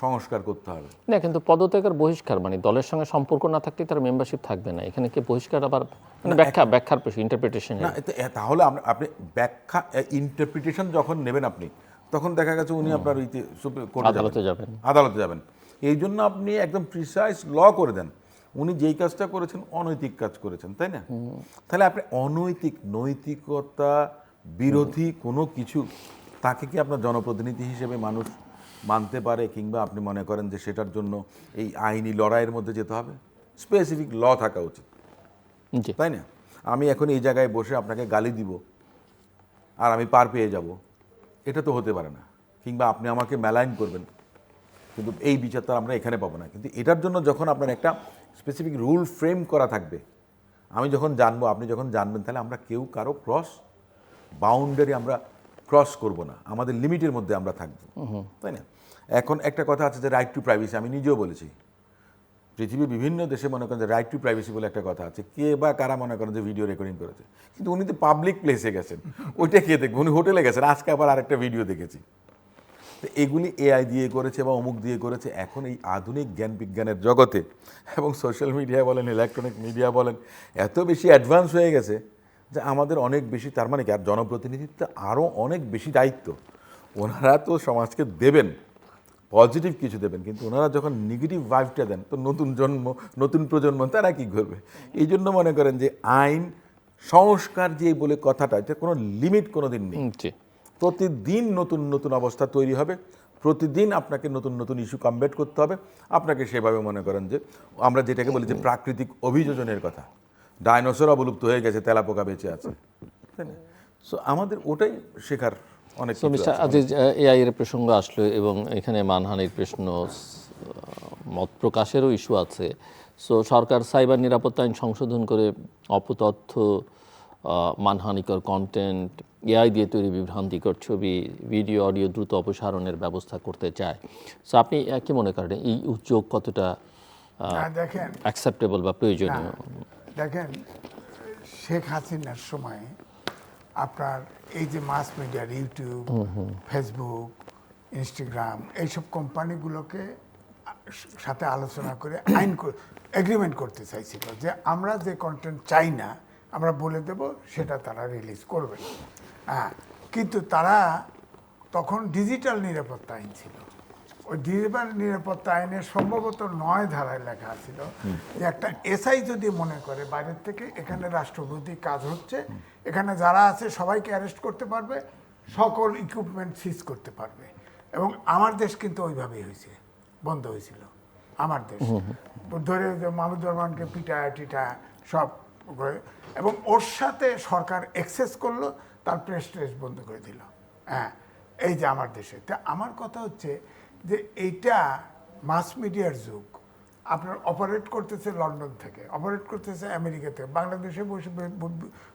Speaker 2: সংস্কার করতে হবে
Speaker 1: না, কিন্তু পদত্যাগের বহিষ্কার মানে দলের সঙ্গে সম্পর্ক না থাকলে তার মেম্বারশিপ থাকবে না। এখানে কি বহিষ্কার আবার মানে ব্যাখ্যার প্রশ্ন, ইন্টারপ্রিটেশন
Speaker 2: না। তাহলে আপনি ব্যাখ্যা ইন্টারপ্রিটেশন যখন নেবেন আপনি, তখন দেখা গেছে উনি আপনার আদালতে যাবেন। এই জন্য আপনি একদম প্রিসাইজ ল করে দেন। উনি যেই কাজটা করেছেন অনৈতিক কাজ করেছেন, তাই না? তাহলে আপনি অনৈতিক, নৈতিকতা বিরোধী কোনো কিছু, তাকে কি আপনার জনপ্রতিনিধি হিসেবে মানুষ মানতে পারে? কিংবা আপনি মনে করেন যে সেটার জন্য এই আইনি লড়াইয়ের মধ্যে যেতে হবে? স্পেসিফিক ল থাকা উচিত, তাই না? আমি এখন এই জায়গায় বসে আপনাকে গালি দিব আর আমি পার পেয়ে যাব, এটা তো হতে পারে না। কিংবা আপনি আমাকে মেলাইন করবেন, কিন্তু এই বিচারটা আমরা এখানে পাবো না। কিন্তু এটার জন্য যখন আপনার একটা স্পেসিফিক রুল ফ্রেম করা থাকবে, আমি যখন জানবো, আপনি যখন জানবেন, তাহলে আমরা কেউ কারো বাউন্ডারি আমরা ক্রস করব না, আমাদের লিমিটের মধ্যে আমরা থাকবো, তাই না? এখন একটা কথা আছে যে রাইট টু প্রাইভেসি, আমি নিজেও বলেছি, পৃথিবীর বিভিন্ন দেশে মনে করেন যে রাইট টু প্রাইভেসি বলে একটা কথা আছে। কে বা কারা মনে করেন যে ভিডিও রেকর্ডিং করেছে, কিন্তু উনি তো পাবলিক প্লেসে গেছেন, ওইটা কে দেখবে? উনি হোটেলে গেছেন, আজকে আবার আরেকটা ভিডিও দেখেছি। তো এগুলি এআই দিয়ে করেছে বা অমুক দিয়ে করেছে। এখন এই আধুনিক জ্ঞান বিজ্ঞানের জগতে এবং সোশ্যাল মিডিয়া বলেন, ইলেকট্রনিক মিডিয়া বলেন, এত বেশি অ্যাডভান্স হয়ে গেছে যে আমাদের অনেক বেশি, তার মানে কি, আর জনপ্রতিনিধিত্ব আরও অনেক বেশি দায়িত্ব। ওনারা তো সমাজকে দেবেন, পজিটিভ কিছু দেবেন, কিন্তু ওনারা যখন নেগেটিভ ভাইবটা দেন, তো নতুন প্রজন্ম তারা কী করবে? এই জন্য মনে করেন যে আইন সংস্কার যে বলে কথাটা, এটা কোনো লিমিট কোনো দিন নেই। প্রতিদিন নতুন নতুন অবস্থা তৈরি হবে, প্রতিদিন আপনাকে নতুন নতুন ইস্যু কমব্যাট করতে হবে। আপনাকে সেভাবে মনে করেন যে আমরা যেটাকে বলি যে প্রাকৃতিক অভিযোজনের কথা, ডাইনোসর অবলুপ্ত হয়ে গেছে, তেলাপোকা বেঁচে আছে, তাই না? সো আমাদের ওটাই শেখার অনেক।
Speaker 1: আজিজ, এআই এর প্রসঙ্গ আসলো এবং এখানে মানহানির প্রশ্ন, মত প্রকাশেরও ইস্যু আছে। সো সরকার সাইবার নিরাপত্তা আইন সংশোধন করে অপতথ্য, মানহানিকর কন্টেন্ট, এআই দিয়ে তৈরি বিভ্রান্তিকর ছবি, ভিডিও, অডিও দ্রুত অপসারণের ব্যবস্থা করতে চায়। সো আপনি কি মনে করেন এই উদ্যোগ কতটা
Speaker 3: দেখেন
Speaker 1: অ্যাকসেপ্টেবল বা প্রয়োজনীয়?
Speaker 3: দেখেন, শেখ হাসিনার সময় আপনার এই যে মাস মিডিয়ার ইউটিউব, ফেসবুক, ইনস্টাগ্রাম, এইসব কোম্পানিগুলোকে সাথে আলোচনা করে এগ্রিমেন্ট করতে চাইছিল যে আমরা যে কন্টেন্ট চাই না আমরা বলে দেব, সেটা তারা রিলিজ করবে। কিন্তু তারা তখন ডিজিটাল নিরাপত্তা আইন ছিল, ওই ডিজিটাল নিরাপত্তা আইনের সম্ভবত 9 ধারায় লেখা ছিল যে একটা এসআই যদি মনে করে বাইরের থেকে এখানে রাষ্ট্রবিরোধী কাজ হচ্ছে, এখানে যারা আছে সবাইকে অ্যারেস্ট করতে পারবে, সকল ইকুইপমেন্ট সিজ করতে পারবে। এবং আমার দেশ কিন্তু ওইভাবেই হয়েছে, বন্ধ হয়েছিল আমার দেশ। ধরে যে মাহমুদুর রহমানকে টিটা সব করে, এবং ওর সাথে সরকার এক্সেস করলো, তার প্রেস ট্রেস বন্ধ করে দিল। হ্যাঁ, এই যে আমার দেশে। তা আমার কথা হচ্ছে যে এইটা মাস মিডিয়ার যুগ। আপনার অপারেট করতেছে লন্ডন থেকে, অপারেট করতেছে আমেরিকা থেকে, বাংলাদেশে বসে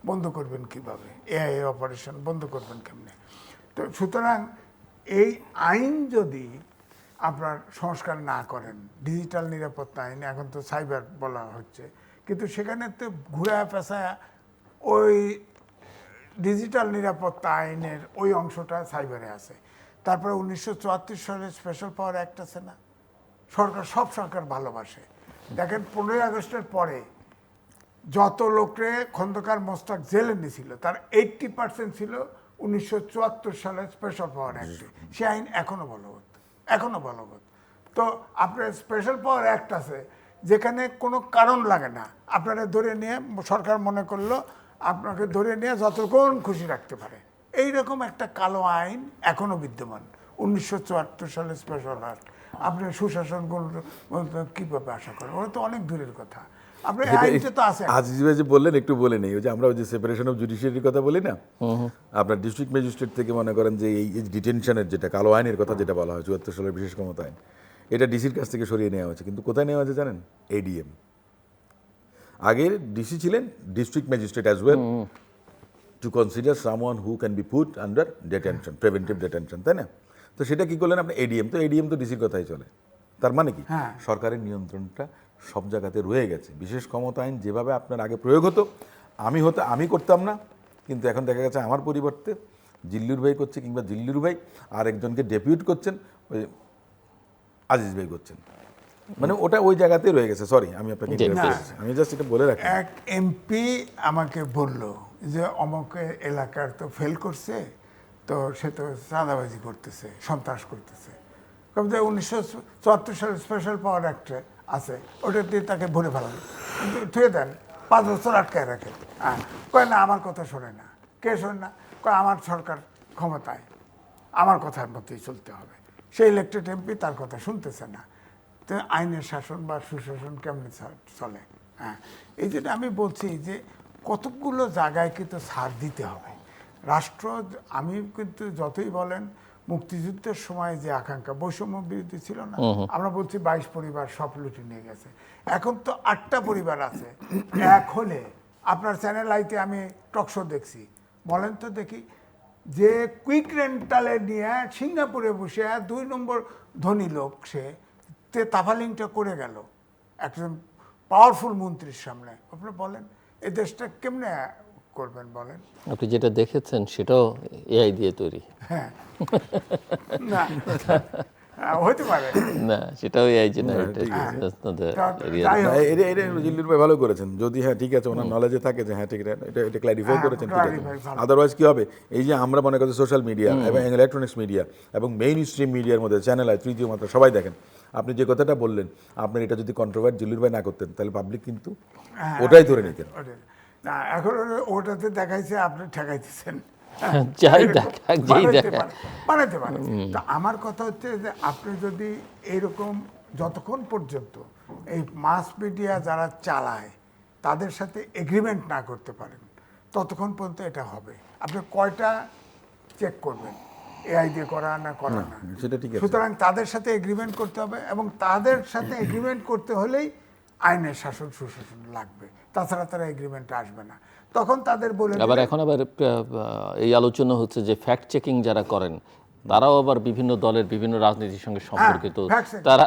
Speaker 3: বন্ধ করবেন কিভাবে? এআই অপারেশন বন্ধ করবেন কেমনে? তো সুতরাং এই আইন যদি আপনার সংস্কার না করেন, ডিজিটাল নিরাপত্তা আইন, এখন তো সাইবার বলা হচ্ছে, কিন্তু সেখানে তো ঘুরা পেঁচা ওই ডিজিটাল নিরাপত্তা আইনের ওই অংশটা সাইবারে আছে। তারপরে 1974 সালে স্পেশাল পাওয়ার অ্যাক্ট আছে না, সব সরকার ভালোবাসে। দেখেন 15ই আগস্টের পরে যত লোকরে খন্দকার মোস্তাক জেলে নিয়েছিল তার 80% ছিল 1974 সালে স্পেশাল পাওয়ার অ্যাক্টে। সে আইন এখনো বলবৎ। তো আপনার স্পেশাল পাওয়ার অ্যাক্ট আছে যেখানে কোনো কারণ লাগে না, আপনারা ধরে নিয়ে সরকার মনে করলো আপনাকে ধরে নিয়ে যতক্ষণ খুশি রাখতে পারে। এইরকম একটা কালো আইন এখনো বিদ্যমান, 1974 সালে স্পেশাল অ্যাক্ট। আপনি সুশাসন কীভাবে আশা করেন? ওরা তো অনেক দূরের কথা। আপনার আইনটা তো আছে।
Speaker 2: আজিজ ভাই যে বললেন একটু বলে নেই, ওই যে আমরা ওই যে সেপারেশন অফ জুডিশিয়ারির কথা বলি না, আপনার ডিস্ট্রিক্ট ম্যাজিস্ট্রেট থেকে মনে করেন যে এই ডিটেনশনের যেটা কালো আইনের কথা যেটা বলা হয় 74 সালের বিশেষ ক্ষমতা আইন, এটা ডিসির কাছ থেকে সরিয়ে নেওয়া হয়েছে। কিন্তু কোথায় নেওয়া হয়েছে জানেন? এডিএম। আগে ডিসি ছিলেন district magistrate as well to consider someone who can be put under detention, preventive detention, তাই না? তো সেটা কি করলেন আপনি? এডিএম। তো এডিএম তো ডিসির কথাই চলে। তার মানে কি সরকারের নিয়ন্ত্রণটা সব জায়গাতে রয়ে গেছে। বিশেষ ক্ষমতা আইন যেভাবে আপনার আগে প্রয়োগ হতো, আমি করতাম না, কিন্তু এখন দেখা গেছে আমার পরিবর্তে জিল্লুর ভাই করছে, কিংবা জিল্লুর ভাই আর একজনকে ডেপুট করছেন, ওই আজিজ ভাই করছেন। মানে ওটা ওই জায়গাতেই রয়ে গেছে। সরি, আমি আপনাকে আমি জাস্ট এটা বলে রাখি।
Speaker 3: এক এমপি আমাকে বলল যে অমুক এলাকার তো ফেল করছে, তো সে তো চাঁদাবাজি করতেছে, সন্ত্রাস করতেছে। 1974 সালে স্পেশাল পাওয়ার অ্যাক্টে আছে, ওটা দিয়ে তাকে ভরে ফেলানো, কিন্তু থুয়ে দেন, 5 বছর আটকায় রাখে। কয় না, আমার কথা শোনে না। কে শোনে না? কয় আমার সরকার ক্ষমতায়, আমার কথার মতোই চলতে হবে। সেই ইলেক্টেড এমপি তার কথা শুনতেছে না। তো আইনের শাসন বা সুশাসন কেমনি চলে? এই জন্য আমি বলছি যে কতকগুলো জায়গায় কিন্তু ছাড় দিতে হবে রাষ্ট্র। আমি কিন্তু যতই বলেন, মুক্তিযুদ্ধের সময় যে আকাঙ্ক্ষা, বৈষম্য বিরোধী ছিল না, আমরা বলছি 22 পরিবার সব লুটে নিয়ে গেছে। এখন তো 8টা পরিবার আছে। এক হলে আপনার চ্যানেল আইতে আমি টকশো দেখছি, বলেন তো দেখি, যে কুইক রেন্টালে নিয়ে সিঙ্গাপুরে বসে 2 নম্বর ধনী লোক, সে তাফালিংটা করে গেল একজন পাওয়ারফুল মন্ত্রীর সামনে। আপনি বলেন এই দেশটা কেমনে করবেন বলেন?
Speaker 1: আপনি যেটা দেখেছেন সেটাও এআই দিয়ে তৈরি?
Speaker 3: হ্যাঁ, না হতে পারে
Speaker 1: না, সেটাও এআই জেনারেটেড।
Speaker 2: জিল্লুর ভাই ভালো করেছেন, যদি হ্যাঁ ঠিক আছে ওনার নলেজে থাকে যে হ্যাঁ ঠিক এটা ক্ল্যারিফাই করেছেন, ঠিক আছে। আদারওয়াইজ কি হবে? এই যে আমরা মনে করি সোশ্যাল মিডিয়া এবং ইলেকট্রনিক্স মিডিয়া এবং মেইন স্ট্রিম মিডিয়ার মধ্যে চ্যানেল হয়, তৃতীয় মাত্রা সবাই দেখেন। আপনি যে কথাটা বললেন, আপনার এটা যদি কন্ট্রোভার্ট জিল্লুর ভাই না করতেন, তাহলে পাবলিক কিন্তু ওটাই ধরে নিতেন।
Speaker 3: না, এখন ওটাতে দেখাইছে আপনি ঠেকাইতেছেন, বানাইতে পারেন। তা আমার কথা হচ্ছে যে আপনি যদি এইরকম যতক্ষণ পর্যন্ত এই মাস মিডিয়া যারা চালায় তাদের সাথে এগ্রিমেন্ট না করতে পারেন, ততক্ষণ পর্যন্ত এটা হবে। আপনি কয়টা চেক করবেন, এআই দিয়ে করা না করা না?
Speaker 2: সেটা ঠিক আছে।
Speaker 3: সুতরাং তাদের সাথে এগ্রিমেন্ট করতে হবে, এবং তাদের সাথে এগ্রিমেন্ট করতে হলেই আইনের শাসন সুশাসন লাগবে, তাছাড়া তারা এগ্রিমেন্টে আসবে না। তখন তাদের বলে
Speaker 1: আবার এখন আবার এই আলোচনা হচ্ছে যে ফ্যাক্ট চেকিং যারা করেন তারাও আবার বিভিন্ন দলের বিভিন্ন রাজনীতির সঙ্গে সম্পর্কিত, তারা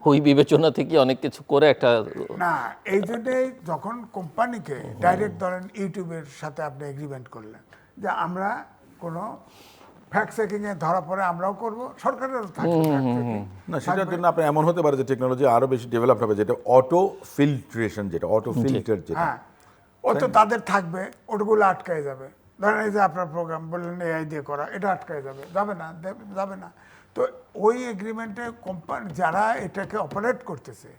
Speaker 1: ওই বিবেচনা থেকে অনেক কিছু করে একটা
Speaker 3: না। এই জন্যই যখন কোম্পানিকে ডাইরেক্ট ধরেন ইউটিউবের সাথে আপনি এগ্রিমেন্ট করলেন যে আমরা কোনো ফ্যাক্ট চেকিংয়ে ধরা পড়ে আমরাও করব, সরকারেরও থাকবে
Speaker 2: না, সেটার জন্য আপনার এমন হতে পারে যে টেকনোলজি আরো বেশি ডেভেলপ হবে, যেটা অটো ফিল্ট্রেশন, যেটা অটো ফিল্টার, যেটা
Speaker 3: ও তো তাদের থাকবে, ওটাগুলো আটকায় যাবে। ধরেন এই যে আপনার প্রোগ্রাম বললেন এআই দিয়ে করা, এটা আটকায় যাবে, যাবে না। তো ওই এগ্রিমেন্টে কোম্পানি যারা এটাকে অপারেট করতেছে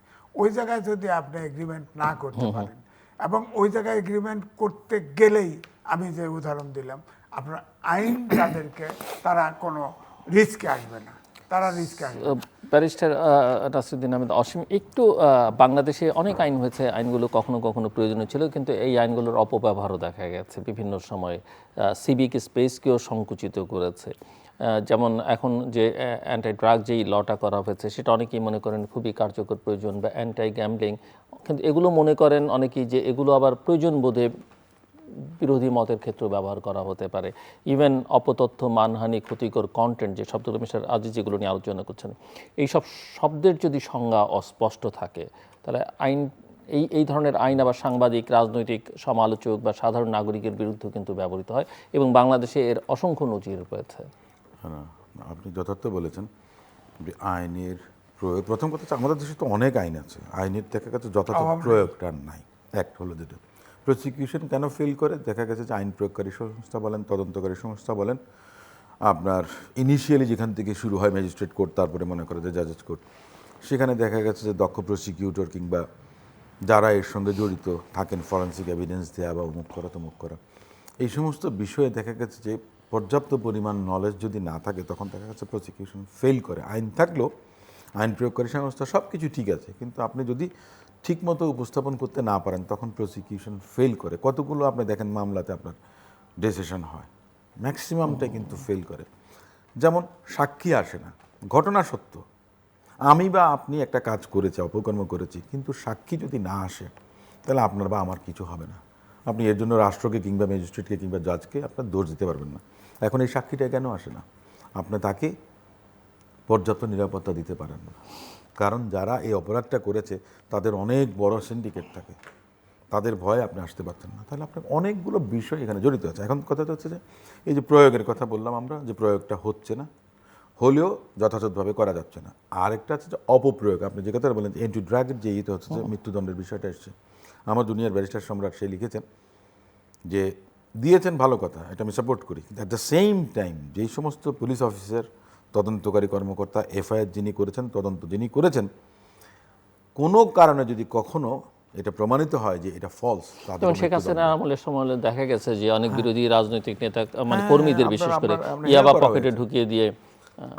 Speaker 3: ওই জায়গায় যদি আপনি এগ্রিমেন্ট না করতে পারেন, এবং ওই জায়গায় এগ্রিমেন্ট করতে গেলেই আমি যে উদাহরণ দিলাম, আপনার আইন তাদেরকে, তারা কোনো রিস্কে আসবে না, তারা রিস্কে আসবে না।
Speaker 1: ব্যারিস্টার নাসিরুদ্দিন আহমেদ অসীম, একটু বাংলাদেশে অনেক আইন হয়েছে, আইনগুলো কখনো কখনো প্রয়োজনীয় ছিল, কিন্তু এই আইনগুলোর অপব্যবহারও দেখা গেছে বিভিন্ন সময়, সিভিক স্পেসকেও সংকুচিত করেছে। যেমন এখন যে অ্যান্টি ড্রাগ যেই লটা করা হয়েছে সেটা অনেকেই মনে করেন খুবই কার্যকর প্রয়োজন, বা অ্যান্টি গ্যাম্বলিং, কিন্তু এগুলো মনে করেন অনেকেই যে এগুলো আবার প্রয়োজন বোধে বিরোধী মতের ক্ষেত্রে ব্যবহার করা হতে পারে। ইভেন অপতথ্য, মানহানি, ক্ষতিকর কন্টেন্ট, যে শব্দগুলো মিস্টার আজিজ যেগুলো নিয়ে আলোচনা করছেন, এই সব শব্দের যদি সংজ্ঞা অস্পষ্ট থাকে তাহলে আইন, এই ধরনের আইন আবার সাংবাদিক, রাজনৈতিক সমালোচক বা সাধারণ নাগরিকের বিরুদ্ধে কিন্তু ব্যবহৃত হয়, এবং বাংলাদেশে এর অসংখ্য নজির রয়েছে।
Speaker 2: হ্যাঁ, আপনি যথার্থ বলেছেন যে আইনের প্রয়োগ, প্রথম কথা হচ্ছে আমাদের দেশে তো অনেক আইন আছে, আইনের দেখা গেছে যথাযথ প্রয়োগটা নাই। একটা হলো যেটা প্রসিকিউশন কেন ফেল করে, দেখা গেছে যে আইন প্রয়োগকারী সংস্থা বলেন, তদন্তকারী সংস্থা বলেন, আপনার ইনিশিয়ালি যেখান থেকে শুরু হয় ম্যাজিস্ট্রেট কোর্ট, তারপরে মনে করে যে জাজেস কোর্ট, সেখানে দেখা গেছে যে দক্ষ প্রসিকিউটর কিংবা যারা এর সঙ্গে জড়িত থাকেন, ফরেন্সিক এভিডেন্স দেওয়া বা অমুক করা তমুক করা, এই সমস্ত বিষয়ে দেখা গেছে যে পর্যাপ্ত পরিমাণ নলেজ যদি না থাকে তখন দেখা যাচ্ছে প্রসিকিউশন ফেল করে। আইন থাকলেও, আইন প্রয়োগকারী সংস্থা সব কিছু ঠিক আছে, কিন্তু আপনি যদি ঠিকমতো উপস্থাপন করতে না পারেন তখন প্রসিকিউশন ফেল করে। কতগুলো আপনি দেখেন মামলাতে আপনার ডিসিশন হয়, ম্যাক্সিমামটা কিন্তু ফেল করে। যেমন সাক্ষী আসে না, ঘটনা সত্য, আমি বা আপনি একটা কাজ করেছি, অপকর্ম করেছি, কিন্তু সাক্ষী যদি না আসে তাহলে আপনার বা আমার কিছু হবে না। আপনি এর জন্য রাষ্ট্রকে কিংবা ম্যাজিস্ট্রেটকে কিংবা জাজকে আপনার দোষ দিতে পারবেন না। এখন এই সাক্ষীটা কেন আসে না? আপনি তাকে পর্যাপ্ত নিরাপত্তা দিতে পারেন না, কারণ যারা এই অপরাধটা করেছে তাদের অনেক বড় সিন্ডিকেট থাকে, তাদের ভয়ে আপনি আসতে পারতেন না। তাহলে আপনার অনেকগুলো বিষয় এখানে জড়িত আছে। এখন কথাটা হচ্ছে যে এই যে প্রয়োগের কথা বললাম আমরা, যে প্রয়োগটা হচ্ছে না, হলেও যথাযথভাবে করা যাচ্ছে না। আরেকটা হচ্ছে যে অপপ্রয়োগ, আপনি যে কথা বলেন অ্যান্টি ড্রাগের যে ইতে হচ্ছে যে মৃত্যুদণ্ডের বিষয়টা এসছে, আমার দুনিয়ার ব্যারিস্টার সম্রাট সে লিখেছেন যে দিয়েছেন ভালো কথা, এটা আমি সাপোর্ট করি, কিন্তু অ্যাট দ্য সেম টাইম যেই সমস্ত পুলিশ অফিসার, তদন্তকারী কর্মকর্তা, এফআইআর যিনি করেছেন, তদন্ত যিনি করেছেন, কোনো কারণে যদি কখনো এটা প্রমাণিত হয় যে এটা ফলস,
Speaker 1: যেমন শেখ হাসিনার আমলের সময় দেখা গেছে যে অনেক বিরোধী রাজনৈতিক নেতা, মানে কর্মীদের বিশেষ করে ইয়াবা পকেটে ঢুকিয়ে দিয়ে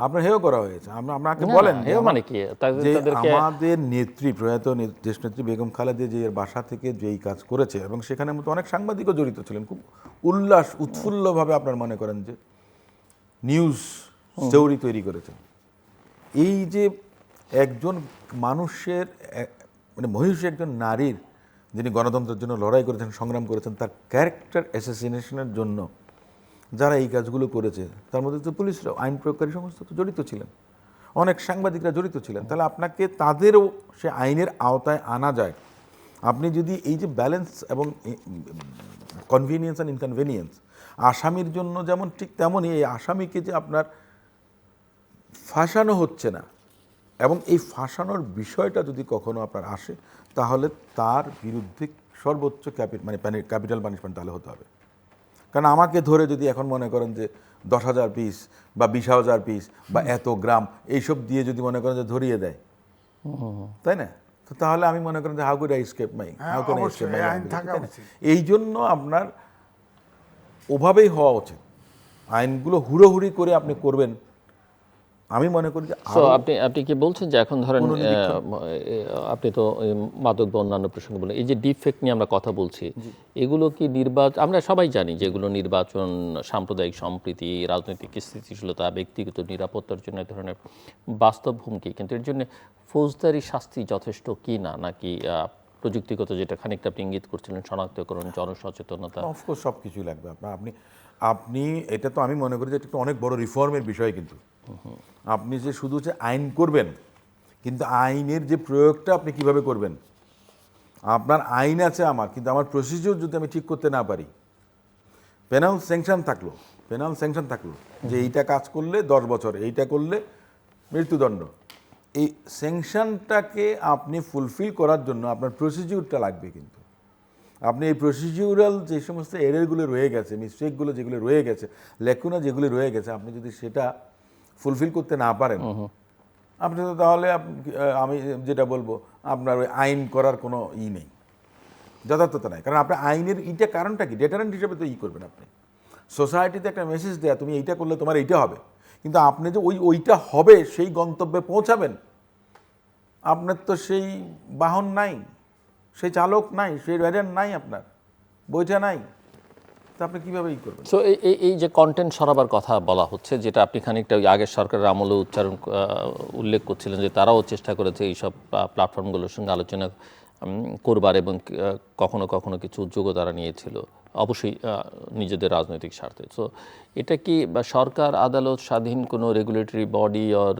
Speaker 2: আপনার হেয় করা হয়েছে। আপনাকে বলেন
Speaker 1: মানে কি
Speaker 2: যে আমাদের নেত্রী, প্রয়াত দেশনেত্রী বেগম খালেদা জিয়ার বাসা থেকে যেই কাজ করেছে, এবং সেখানে মতো অনেক সাংবাদিকও জড়িত ছিলেন, খুব উৎফুল্লভাবে আপনার মনে করেন যে নিউজ স্টোরি তৈরি করেছেন। এই যে একজন মানুষের, মানে মহিষী একজন নারীর, যিনি গণতন্ত্রের জন্য লড়াই করেছেন, সংগ্রাম করেছেন, তার ক্যারেক্টার অ্যাসাসিনেশনের জন্য যারা এই কাজগুলো করেছে, তার মধ্যে তো পুলিশরা, আইন প্রয়োগকারী সংস্থা তো জড়িত ছিলেন, অনেক সাংবাদিকরা জড়িত ছিলেন। তাহলে আপনাকে তাদেরও সে আইনের আওতায় আনা যায়। আপনি যদি এই যে ব্যালেন্স এবং কনভিনিয়েন্স অ্যান্ড ইনকনভিনিয়েন্স, আসামির জন্য যেমন ঠিক তেমনই এই আসামিকে যে আপনার ফাঁসানো হচ্ছে না, এবং এই ফাঁসানোর বিষয়টা যদি কখনো আপনার আসে, তাহলে তার বিরুদ্ধে সর্বোচ্চ ক্যাপিটাল পানিশমেন্ট তাহলে হতে হবে। কারণ আমাকে ধরে যদি এখন মনে করেন যে 10,000 পিস বা 20,000 পিস বা এত গ্রাম এইসব দিয়ে যদি মনে করেন যে ধরিয়ে দেয়, তাই না, তো তাহলে আমি মনে করেন যে হাউ কুড আই এসকেপ মাই, এই জন্য আপনার ওভাবেই হওয়া উচিত। আইনগুলো হুড়োহুড়ি করে আপনি করবেন, আমি মনে করি যে
Speaker 1: আপনি কি বলছেন যে এখন ধরেন আপনি তো মাদক বা অন্যান্য প্রসঙ্গ বলেন, এই যে ডিফেক্ট নিয়ে আমরা কথা বলছি, এগুলো কি নির্বাচন, আমরা সবাই জানি যে এগুলো নির্বাচন, সাম্প্রদায়িক সম্প্রীতি, রাজনৈতিক স্থিতিশীলতা, ব্যক্তিগত নিরাপত্তার জন্য এই ধরনের বাস্তব হুমকি, কিন্তু এর জন্য ফৌজদারি শাস্তি যথেষ্ট কি না, নাকি প্রযুক্তিগত, যেটা খানিকটা আপনি ইঙ্গিত করছিলেন, শনাক্তকরণ, জনসচেতনতা?
Speaker 2: অফকোর্স সব কিছুই লাগবে। আপনি এটা তো আমি মনে করি যে এটা অনেক বড় রিফর্মের বিষয়, কিন্তু আপনি যে শুধু যে আইন করবেন, কিন্তু আইনের যে প্রয়োগটা আপনি কিভাবে করবেন, আপনার আইন আছে আমার, কিন্তু আমার প্রসিডিউর যদি আমি ঠিক করতে না পারি, পেনাল স্যাংশন থাকলো যে এইটা কাজ করলে 10 বছর, এইটা করলে মৃত্যুদণ্ড, এই স্যাংশনটাকে আপনি ফুলফিল করার জন্য আপনার প্রসিডিউরটা লাগবে। কিন্তু আপনি এই প্রসিডিউরাল যে সমস্ত এররগুলো রয়ে গেছে, মিস্টেকগুলো যেগুলো রয়ে গেছে, লেকুনা যেগুলো রয়ে গেছে, আপনি যদি সেটা ফুলফিল করতে না পারেন, আপনি তো তাহলে আমি যেটা বলবো, আপনার ওই আইন করার কোনো নেই, যথার্থতা নাই। কারণ আপনার আইনের এইটা কারণটা কি, ডেটারেন্ট হিসেবে তো করবেন আপনি। সোসাইটিতে একটা মেসেজ দেয়া, তুমি এইটা করলে তোমার এইটা হবে, কিন্তু আপনি যে ওইটা হবে সেই গন্তব্যে পৌঁছাবেন, আপনার তো সেই বাহন নাই, সেই চালক নাই, সেই ভ্যারিয়েন্ট নাই, আপনার বইটা নাই, তো আপনি কীভাবে করবেন?
Speaker 1: সো এই যে কন্টেন্ট সরাবার কথা বলা হচ্ছে, যেটা আপনি খানিকটা ওই আগের সরকারের আমলে উল্লেখ করছিলেন যে তারাও চেষ্টা করেছে এইসব প্ল্যাটফর্মগুলোর সঙ্গে আলোচনা করবার, এবং কখনো কখনো কিছু উদ্যোগও তারা নিয়েছিল, অবশ্যই নিজেদের রাজনৈতিক স্বার্থে। সো এটা কি সরকার, আদালত, স্বাধীন কোনো রেগুলেটরি বডি আর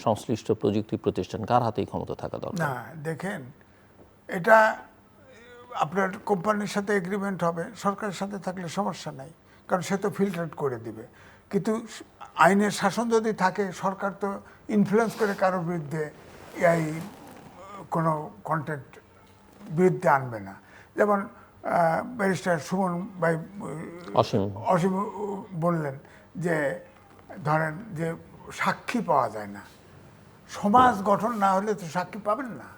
Speaker 1: সংশ্লিষ্ট প্রযুক্তি প্রতিষ্ঠান, কার হাতেই ক্ষমতা থাকা দরকার?
Speaker 3: না, দেখেন, এটা আপনার কোম্পানির সাথে এগ্রিমেন্ট হবে, সরকারের সাথে থাকলে সমস্যা নাই, কারণ সে তো ফিল্টার করে দিবে। কিন্তু আইনের শাসন যদি থাকে, সরকার তো ইনফ্লুয়েন্স করে কারোর বিরুদ্ধে এই কোনো কন্টেন্ট বিরুদ্ধে আনবে না। যেমন ব্যারিস্টার সুমন ভাই অসীম বললেন যে ধরেন যে সাক্ষী পাওয়া যায় না, সমাজ গঠন না হলে তো সাক্ষী পাবেন না,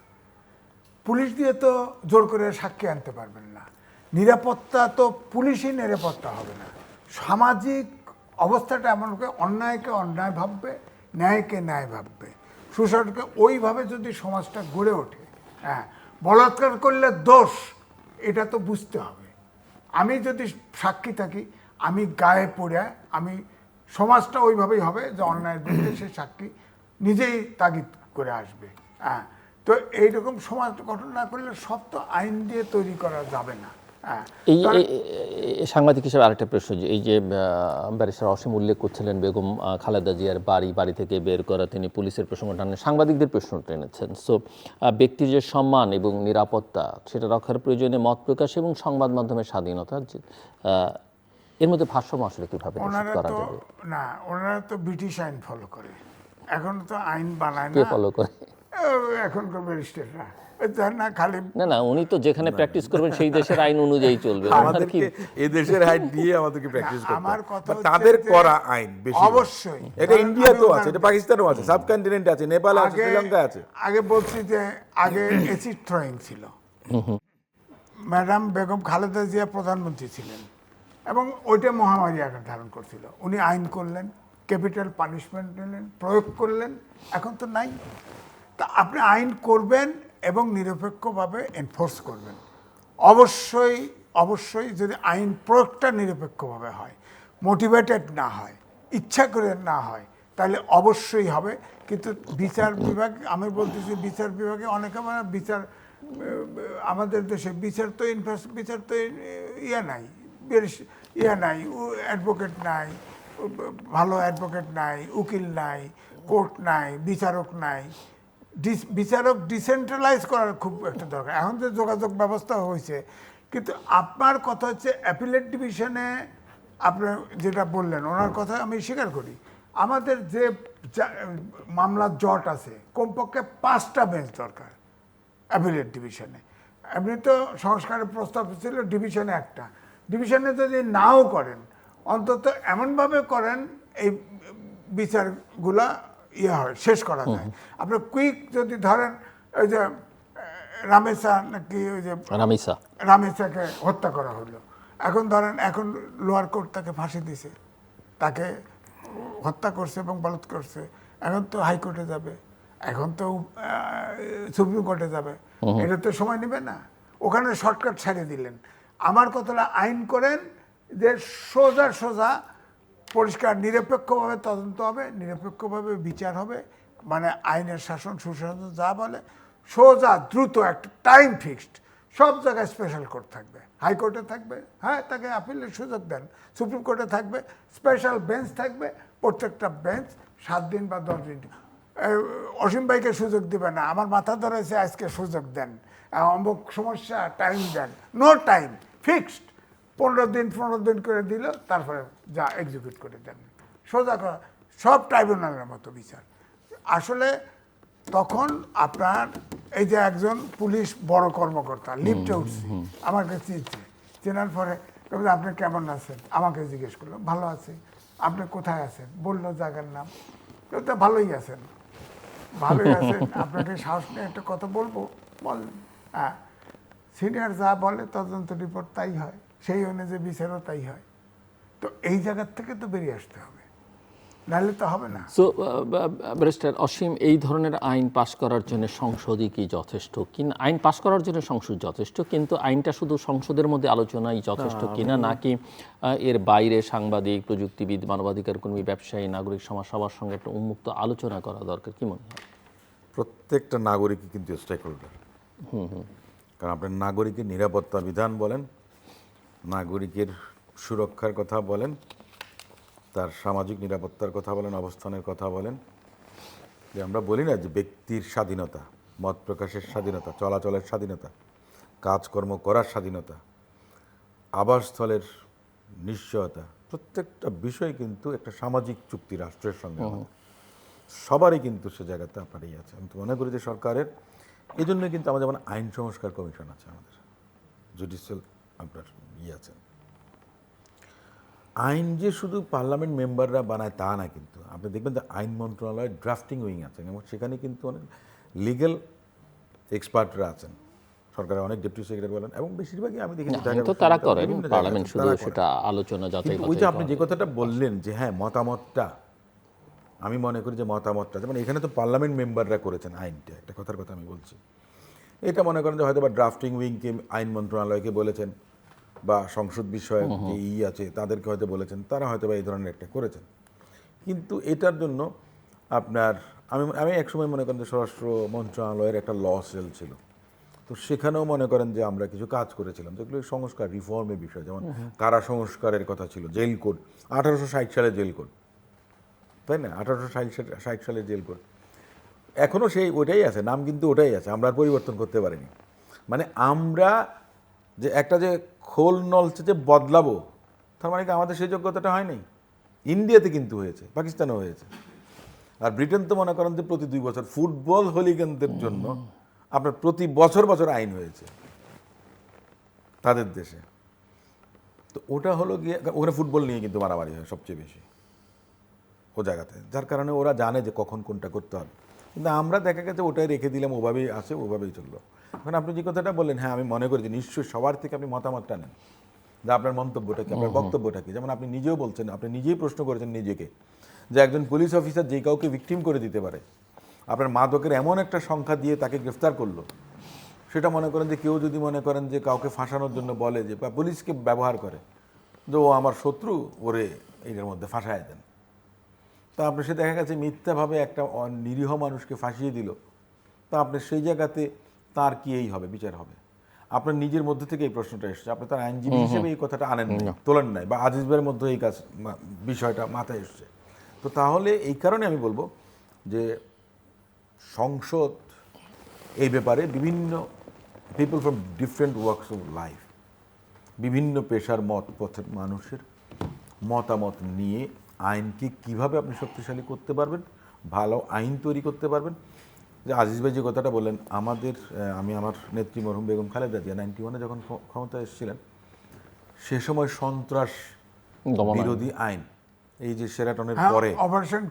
Speaker 3: পুলিশ দিয়ে তো জোর করে সাক্ষী আনতে পারবেন না, নিরাপত্তা তো পুলিশই নিরাপত্তা হবে না। সামাজিক অবস্থাটা এমন করে, অন্যায়কে অন্যায় ভাববে, ন্যায়কে ন্যায় ভাববে, সুশাসনকে ওইভাবে যদি সমাজটা গড়ে ওঠে। হ্যাঁ, বলাৎকার করলে দোষ, এটা তো বুঝতে হবে। আমি যদি সাক্ষী থাকি, আমি গায়ে পড়ে, আমি সমাজটা ওইভাবেই হবে যে অন্যায়ের বিরুদ্ধে সে সাক্ষী নিজেই তাগিদ করে আসবে। হ্যাঁ, তো এইরকম সমাজ গঠন না করলে সব তো আইন দিয়ে তৈরি করা যাবে না।
Speaker 1: এই সাংবাদিক হিসেবে আরেকটা প্রশ্ন, এই যে ব্যারিস্টার অসীম উল্লেখ করছিলেন বেগম খালেদা জিয়ার বাড়ি থেকে বের করা, তিনি পুলিশের প্রসঙ্গ টানেন, সাংবাদিকদের প্রশ্ন টেনেছেন। সো ব্যক্তির যে সম্মান এবং নিরাপত্তা, সেটা রক্ষার প্রয়োজনে মত প্রকাশ এবং সংবাদ মাধ্যমের স্বাধীনতা, এর মধ্যে ভারসাম্য আসলে কীভাবে করা যাবে?
Speaker 3: না, ওনারা তো ব্রিটিশ আইন ফলো করে, এখন তো আইন বানায় না।
Speaker 1: কে ফলো করে?
Speaker 3: এখনকার ব্যারিস্টাররা না, খালি
Speaker 1: না, উনি তো যেখানে প্র্যাকটিস করবেন সেই দেশের আইন অনুযায়ী চলবে।
Speaker 2: আমাদেরকে এই দেশের আইন দিয়ে আমাদেরকে প্র্যাকটিস করতে
Speaker 3: আমার
Speaker 2: হবে।
Speaker 3: কথা হচ্ছে
Speaker 2: তাদের
Speaker 3: যে
Speaker 2: করা আইন বেশি,
Speaker 3: অবশ্যই
Speaker 2: এটা ইন্ডিয়াতেও আছে, এটা পাকিস্তানেও আছে, সাবকন্টিনেন্টে আছে, নেপালে আছে, শ্রীলঙ্কায় আছে।
Speaker 3: আগে বলছি যে আগে অ্যাসিড থ্রোয়িং ছিল, ম্যাডাম বেগম খালেদা জিয়া প্রধানমন্ত্রী ছিলেন এবং ওইটা মহামারী আকার ধারণ করছিল। উনি আইন করলেন, ক্যাপিটাল পানিশমেন্ট নিলেন, প্রয়োগ করলেন, এখন তো নাই। তা আপনি আইন করবেন এবং নিরপেক্ষভাবে এনফোর্স করবেন। অবশ্যই অবশ্যই যদি আইন প্রয়োগটা নিরপেক্ষভাবে হয়, মোটিভেটেড না হয়, ইচ্ছা করে না হয়, তাহলে অবশ্যই হবে। কিন্তু বিচার বিভাগ, আমি বলতেছি বিচার বিভাগে অনেকে বিচার, আমাদের দেশে বিচার তো নাই, নাই, অ্যাডভোকেট নাই, ভালো অ্যাডভোকেট নাই, উকিল নাই, কোর্ট নাই, বিচারক নাই। বিচারক ডিসেন্ট্রালাইজ করার খুব একটা দরকার। এখন তো যোগাযোগ ব্যবস্থা হয়েছে, কিন্তু আপনার কথা হচ্ছে অ্যাপিলেট ডিভিশনে আপনার যেটা বললেন, ওনার কথা আমি স্বীকার করি। আমাদের যে মামলার জট আছে, কমপক্ষে 5টা বেঞ্চ দরকার অ্যাপিলেট ডিভিশনে। এমনি তো সংস্কারের প্রস্তাব ছিল ডিভিশনে 1টা, ডিভিশনে যদি নাও করেন, অন্তত এমনভাবে করেন এই বিচারগুলা হয়, শেষ করা যায়। আপনার কুইক যদি ধরেন, ওই যে রামেসা নাকি, ওই যে রামেসাকে হত্যা করা হলো, এখন ধরেন এখন লোয়ার কোর্ট তাকে ফাঁসি দিছে, তাকে হত্যা করছে এবং বলৎ করছে, এখন তো হাইকোর্টে যাবে, এখন তো সুপ্রিম কোর্টে যাবে, এটা তো সময় নেবে না, ওখানে শর্টকাট ছাড়িয়ে দিলেন। আমার কথাটা আইন করেন যে সোজা সোজা পরিষ্কার নিরপেক্ষভাবে তদন্ত হবে, নিরপেক্ষভাবে বিচার হবে, মানে আইনের শাসন সুশাসন যা বলে সোজা দ্রুত একটা টাইম ফিক্সড, সব জায়গায় স্পেশাল কোর্ট থাকবে, হাইকোর্টে থাকবে, হ্যাঁ তাকে আপিলের সুযোগ দেন, সুপ্রিম কোর্টে থাকবে, স্পেশাল বেঞ্চ থাকবে, প্রত্যেকটা বেঞ্চ 7 দিন বা 10 দিন। অসীম ভাইকে সুযোগ দেবে না, আমার মাথা ধরেছে আজকে সুযোগ দেন, অমুক সমস্যা টাইম দেন, নো টাইম ফিক্সড, 15 দিন করে দিল, তারপরে যা এক্সিকিউট করে দেন, সোজা করা, সব ট্রাইব্যুনালের মতো বিচার। আসলে তখন আপনার এই যে একজন পুলিশ বড় কর্মকর্তা লিফটে উঠছে, আমাকে চেনার পরে আপনি কেমন আছেন, আমাকে জিজ্ঞেস করলো, ভালো আছি, আপনি কোথায় আছেন, বললো জায়গার নাম, তো ভালোই আছেন, ভালোই আছেন, আপনাকে সাহস নিয়ে একটা কথা বলবো, বললেন। হ্যাঁ, সিনিয়র যা বলে তদন্ত রিপোর্ট তাই হয়, সেই অনুযায়ী বিচারও তাই হয়। তো এই জায়গার থেকে তো বেরিয়ে আসতে হবে, নাহলে তো হবে না।
Speaker 1: সো ব্যারিস্টার অসীম, এই ধরনের আইন পাশ করার জন্য সংসদই কি যথেষ্ট কিনা? আইন পাশ করার জন্য সংসদ যথেষ্ট, কিন্তু আইনটা শুধু সংসদের মধ্যে আলোচনাই যথেষ্ট কিনা, নাকি এর বাইরে সাংবাদিক, প্রযুক্তিবিদ, মানবাধিকার কর্মী, ব্যবসায়ী, নাগরিক সমাজ সবার সঙ্গে একটা উন্মুক্ত আলোচনা করা দরকার, কি মনে হয়?
Speaker 2: প্রত্যেকটা নাগরিকই কিন্তু স্টেক হোল্ডার। কারণ আপনার নাগরিকের নিরাপত্তা বিধান বলেন, নাগরিকের সুরক্ষার কথা বলেন, তার সামাজিক নিরাপত্তার কথা বলেন, অবস্থানের কথা বলেন, যে আমরা বলি না যে ব্যক্তির স্বাধীনতা, মত প্রকাশের স্বাধীনতা, চলাচলের স্বাধীনতা, কাজকর্ম করার স্বাধীনতা, আবাসস্থলের নিশ্চয়তা, প্রত্যেকটা বিষয় কিন্তু একটা সামাজিক চুক্তি রাষ্ট্রের সঙ্গে আমাদের। সবারই কিন্তু সে জায়গাতে আপনার এই আছে। আমি তো মনে করি যে সরকারের এই জন্যই কিন্তু আমাদের যেমন আইন সংস্কার কমিশন আছে, আমাদের জুডিশিয়াল আপনার আছেন। আইন যে শুধু পার্লামেন্ট মেম্বাররা বানায় তা না, কিন্তু আপনি দেখবেন যে আইন মন্ত্রণালয়ের ড্রাফটিং উইং আছেন, এবং সেখানে কিন্তু অনেক লিগ্যাল এক্সপার্টরা আছেন, সরকারের অনেক ডেপুটি সেক্রেটারি বলেন, এবং বেশিরভাগই আমি দেখেছি
Speaker 1: তো তারা করেন, পার্লামেন্ট শুধু সেটা আলোচনা যাচাই
Speaker 2: ওই যে আপনি যে কথাটা বললেন যে হ্যাঁ মতামতটা, আমি মনে করি যে মতামতটা, যেমন এখানে তো পার্লামেন্ট মেম্বাররা করেছেন আইনটা, একটা কথার কথা আমি বলছি, এটা মনে করেন যে হয়তো বা ড্রাফটিং উইংকে আইন মন্ত্রণালয়কে বলেছেন, বা সংসদ বিষয়ক যে আছে তাদেরকে হয়তো বলেছেন, তারা হয়তো বা এই ধরনের একটা করেছেন। কিন্তু এটার জন্য আপনার আমি একসময় মনে করেন যে স্বরাষ্ট্র মন্ত্রণালয়ের একটা ল সেল ছিল, তো সেখানেও মনে করেন যে আমরা কিছু কাজ করেছিলাম যেগুলো সংস্কার রিফর্মের বিষয়, যেমন কারা সংস্কারের কথা ছিল, জেল কোড 1860 সালে জেল কোড, তাই না? 1860 সালে জেল কোড এখনও সেই ওটাই আছে, নাম কিন্তু ওটাই আছে, আমরা আর পরিবর্তন করতে পারিনি। মানে আমরা যে একটা যে খোল নলছে যে বদলাবো, তার মানে কি আমাদের সেই যোগ্যতাটা হয়নি? ইন্ডিয়াতে কিন্তু হয়েছে, পাকিস্তানেও হয়েছে, আর ব্রিটেন তো মনে করেন যে প্রতি 2 বছর ফুটবল হলিগানদের জন্য আপনার প্রতি বছর বছর আইন হয়েছে তাদের দেশে। তো ওটা হলো গিয়ে ওখানে ফুটবল নিয়ে কিন্তু মারামারি হয় সবচেয়ে বেশি ও জায়গাতে, যার কারণে ওরা জানে যে কখন কোনটা করতে হবে। কিন্তু আমরা দেখা গেছে ওটাই রেখে দিলাম, ওভাবেই আসে, ওভাবেই চললো। এখন আপনি যে কথাটা বললেন, হ্যাঁ আমি মনে করি যে নিশ্চয়ই সবার থেকে আপনি মতামতটা নেন, যে আপনার মন্তব্যটা কি, আপনার বক্তব্যটা কি। যেমন আপনি নিজেও বলছেন, আপনি নিজেই প্রশ্ন করেছেন নিজেকে, যে একজন পুলিশ অফিসার যে কাউকে ভিকটিম করে দিতে পারে, আপনার মাদকের এমন একটা সংখ্যা দিয়ে তাকে গ্রেফতার করলো, সেটা মনে করেন যে কেউ যদি মনে করেন যে কাউকে ফাঁসানোর জন্য বলে, যে বা পুলিশকে ব্যবহার করে যে ও আমার শত্রু, ওরে এটার মধ্যে ফাঁসায় দেন, তা আপনি সে দেখা গেছে মিথ্যাভাবে একটা নিরীহ মানুষকে ফাঁসিয়ে দিল, তা আপনি সেই জায়গাতে তার কি এই হবে, বিচার হবে? আপনার নিজের মধ্যে থেকে এই প্রশ্নটা এসেছে, আপনি তার আইনজীবী হিসেবে এই কথাটা আনেন নাই, তোলেন নাই, বা আজিজ ভাইয়ের মধ্যে এই কাজ বিষয়টা মাথায় এসছে। তো তাহলে এই কারণে আমি বলবো যে সংসদ এই ব্যাপারে বিভিন্ন people from different works of life, বিভিন্ন পেশার মত পথের মানুষের মতামত নিয়ে আইনকে কিভাবে আপনি শক্তিশালী করতে পারবেন, ভালো আইন তৈরি করতে পারবেন। যে আজিজ ভাই যে কথাটা বললেন, আমি আমার নেত্রী মরহুম বেগম খালেদা জিয়া 91-এ যখন ক্ষমতায় এসেছিলেন, সে সময় সন্ত্রাস বিরোধী আইন, এই যে সেরাটনের পরে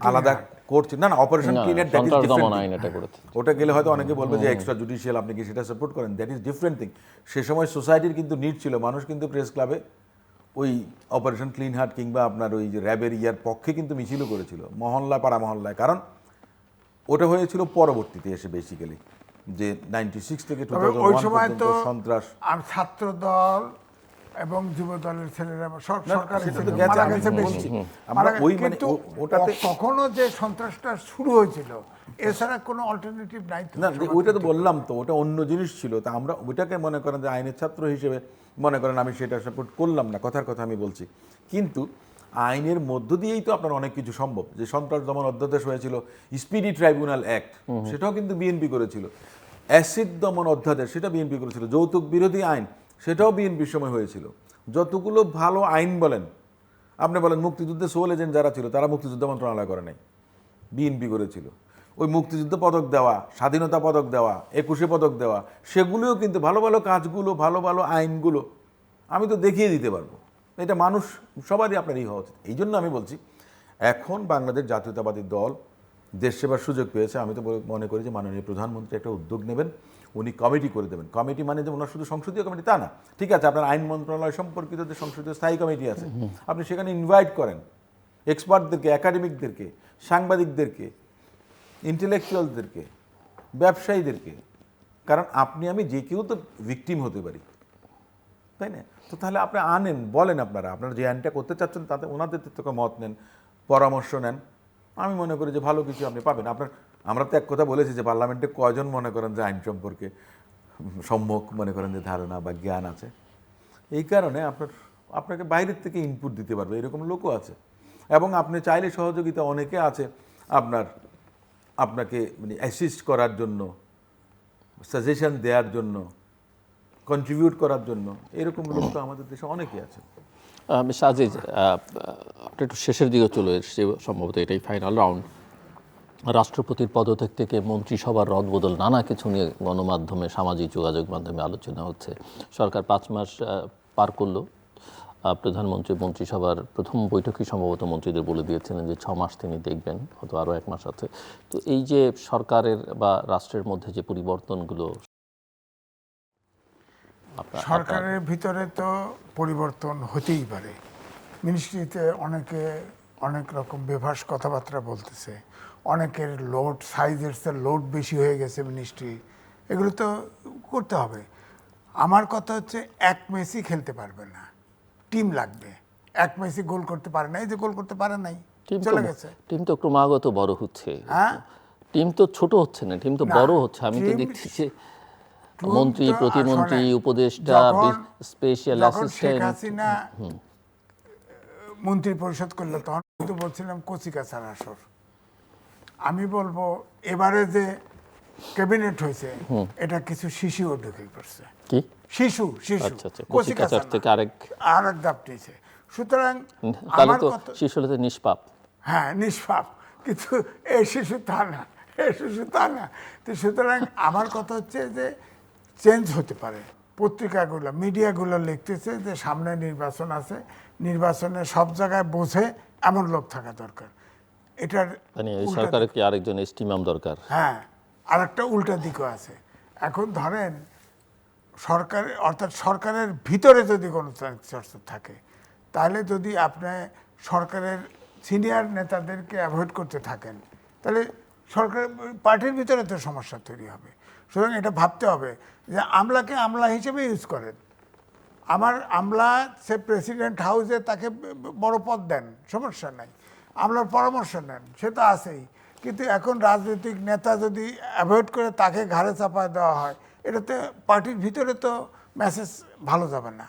Speaker 2: আলাদা করছে, না operation cleaner, that is different. ওটা গেলে হয়তো অনেকে বলবে যে এক্সট্রা জুডিশিয়াল, আপনি কি সেটা সাপোর্ট করেন? That is different thing. সে সময় সোসাইটির কিন্তু নিড ছিল, মানুষ কিন্তু প্রেস ক্লাবে ওই অপারেশন ক্লিন হার্ট কিংবা আপনার ওই যে র্যাবের পক্ষে কিন্তু মিছিলও করেছিল, মহল্লা পাড়া মহল্লায়। কারণ ওটা হয়েছিল পরবর্তীতে এসে, বেসিক্যালি যে 96 থেকে 2001 পর্যন্ত সন্ত্রাস
Speaker 3: আর ছাত্র দল এবং যুব দলের ছেলেরা তখনও যে সন্ত্রাসটা শুরু হয়েছিল, এছাড়া কোনো অল্টারনেটিভ নাই
Speaker 2: না। ওইটা তো বললাম, তো ওটা অন্য জিনিস ছিল। তা আমরা ওইটাকে মনে করেন যে আইনের ছাত্র হিসেবে মনে করেন আমি সেটা সাপোর্ট করলাম না, কথার কথা আমি বলছি। কিন্তু আইনের মধ্য দিয়েই তো আপনার অনেক কিছু সম্ভব। যে সন্ত্রাস দমন অধ্যাদেশ হয়েছিল, স্পিডি ট্রাইব্যুনাল অ্যাক্ট, সেটাও কিন্তু বিএনপি করেছিল। অ্যাসিড দমন অধ্যাদেশ, সেটা বিএনপি করেছিল। যৌতুক বিরোধী আইন, সেটাও বিএনপির সময় হয়েছিল। যতগুলো ভালো আইন বলেন, আপনি বলেন মুক্তিযুদ্ধে সোল এজেন্ট যারা ছিল তারা মুক্তিযুদ্ধ মন্ত্রণালয় করে নাই, বিএনপি করেছিল। ওই মুক্তিযুদ্ধ পদক দেওয়া, স্বাধীনতা পদক দেওয়া, 21শে পদক দেওয়া, সেগুলোও কিন্তু ভালো ভালো কাজগুলো, ভালো ভালো আইনগুলো আমি তো দেখিয়ে দিতে পারবো। এটা মানুষ সবারই আপনার হওয়া উচিত। এই জন্য আমি বলছি, এখন বাংলাদেশ জাতীয়তাবাদী দল দেশ সেবার সুযোগ পেয়েছে, আমি তো মনে করি যে মাননীয় প্রধানমন্ত্রী একটা উদ্যোগ নেবেন, উনি কমিটি করে দেবেন। কমিটি মানে যে ওনার শুধু সংসদীয় কমিটি তা না, ঠিক আছে, আপনার আইন মন্ত্রণালয় সম্পর্কিত যে সংসদীয় স্থায়ী কমিটি আছে, আপনি সেখানে ইনভাইট করেন এক্সপার্টদেরকে, একাডেমিকদেরকে, সাংবাদিকদেরকে, ইন্টেলেকচুয়ালদেরকে, ব্যবসায়ীদেরকে, কারণ আপনি আমি যে কেউ তো ভিকটিম হতে পারি, তাই না? তো তাহলে আপনি আনেন, বলেন আপনারা যে আইনটা করতে চাচ্ছেন তাতে ওনাদের থেকে মত নেন, পরামর্শ নেন। আমি মনে করি যে ভালো কিছু আপনি পাবেন। আমরা তো এক কথা বলেছি যে পার্লামেন্টে কয়জন মনে করেন যে আইন সম্পর্কে সম্যক মনে করেন যে ধারণা বা জ্ঞান আছে। এই কারণে আপনাকে বাইরের থেকে ইনপুট দিতে পারবে এরকম লোকও আছে, এবং আপনি চাইলে সহযোগিতা অনেকে আছে আপনাকে মানে অ্যাসিস্ট করার জন্য, সাজেশন দেওয়ার জন্য, কন্ট্রিবিউট করার জন্য। এরকম লোক তো আমাদের দেশে অনেকেই আছে।
Speaker 1: মিস্টার আজিজ, আপনি একটু শেষের দিকে চলে এসেছি, সম্ভবত এটাই ফাইনাল রাউন্ড। রাষ্ট্রপতির পদত্যাগ থেকে মন্ত্রিসভার রদবদল, নানা কিছু নিয়ে গণমাধ্যমে, সামাজিক যোগাযোগ মাধ্যমে আলোচনা হচ্ছে। সরকার 5 মাস পার করলো, প্রধানমন্ত্রী মন্ত্রিসভার প্রথম বৈঠকই সম্ভবত মন্ত্রীদের বলে দিয়েছিলেন যে 6 মাস তিনি দেখবেন, হয়তো আরও 1 মাস আছে। তো এই যে সরকারের বা রাষ্ট্রের মধ্যে যে পরিবর্তনগুলো,
Speaker 3: সরকারের ভিতরে তো পরিবর্তন হতেই পারে। মিনিস্ট্রিতে অনেকে অনেক রকম বেভাস কথাবার্তা বলতেছে, অনেকের লোড সাইজের লোড বেশি হয়ে গেছে মিনিস্ট্রি, এগুলো তো করতে হবে। আমার কথা হচ্ছে এক মেসি খেলতে পারবে না, টিম লাগবে। এক মেসি গোল করতে পারে না, এই যে গোল করতে পারে নাই, চলে গেছে।
Speaker 1: টিম তো ক্রমাগত বড় হচ্ছে,
Speaker 3: হ্যাঁ,
Speaker 1: টিম তো ছোট হচ্ছে না, টিম তো বড় হচ্ছে। আমি তো দেখছি যে মন্ত্রী, প্রতিমন্ত্রী, উপদেষ্টা, স্পেশাল অ্যাসিস্ট্যান্ট।
Speaker 3: শেখ হাসিনা মন্ত্রী পরিষদ করলো তখন কিন্তু বলছিলাম কচিকাচার আসর। আমি বলবো এবারে যে ক্যাবিনেট হয়েছে এটা কিছু শিশুও ঢুকে পড়ছে।
Speaker 1: কি
Speaker 3: শিশু
Speaker 1: আচ্ছা আচ্ছা, কচিকাচার থেকে
Speaker 3: আরেক ধাপ নিয়েছে। সুতরাং
Speaker 1: তাহলে তো শিশু হলে নিষ্পাপ।
Speaker 3: হ্যাঁ, নিষ্পাপ, কিন্তু এই শিশু তা না, এই শিশু তা না। তো সুতরাং আমার কথা হচ্ছে যে চেঞ্জ হতে পারে। পত্রিকাগুলো, মিডিয়াগুলো লিখতেছে যে সামনে নির্বাচন আছে, নির্বাচনে সব জায়গায় বোঝে এমন লোক থাকা দরকার। এটার
Speaker 1: মানে এই সরকারের কি আরেকজন এস্টিমাম দরকার?
Speaker 3: হ্যাঁ, আর একটা উল্টা দিকও আছে। এখন ধরেন সরকারের, অর্থাৎ সরকারের ভিতরে যদি কোনো চর্চা থাকে, তাহলে যদি আপনি সরকারের সিনিয়র নেতাদেরকে অ্যাভয়েড করতে থাকেন, তাহলে সরকার পার্টির ভিতরে তো সমস্যা তৈরি হবে। সুতরাং এটা ভাবতে হবে যে আমলাকে আমলা হিসেবে ইউজ করেন। আমলা সে প্রেসিডেন্ট হাউসে তাকে বড় পদ দেন, সমস্যা নাই, আমলার পরামর্শ নেন, সে তো আছেই। কিন্তু এখন রাজনৈতিক নেতা যদি অ্যাভয়েড করে তাকে ঘাড়ে চাপায় দেওয়া হয়, এটাতে পার্টির ভিতরে তো মেসেজ ভালো যাবে না।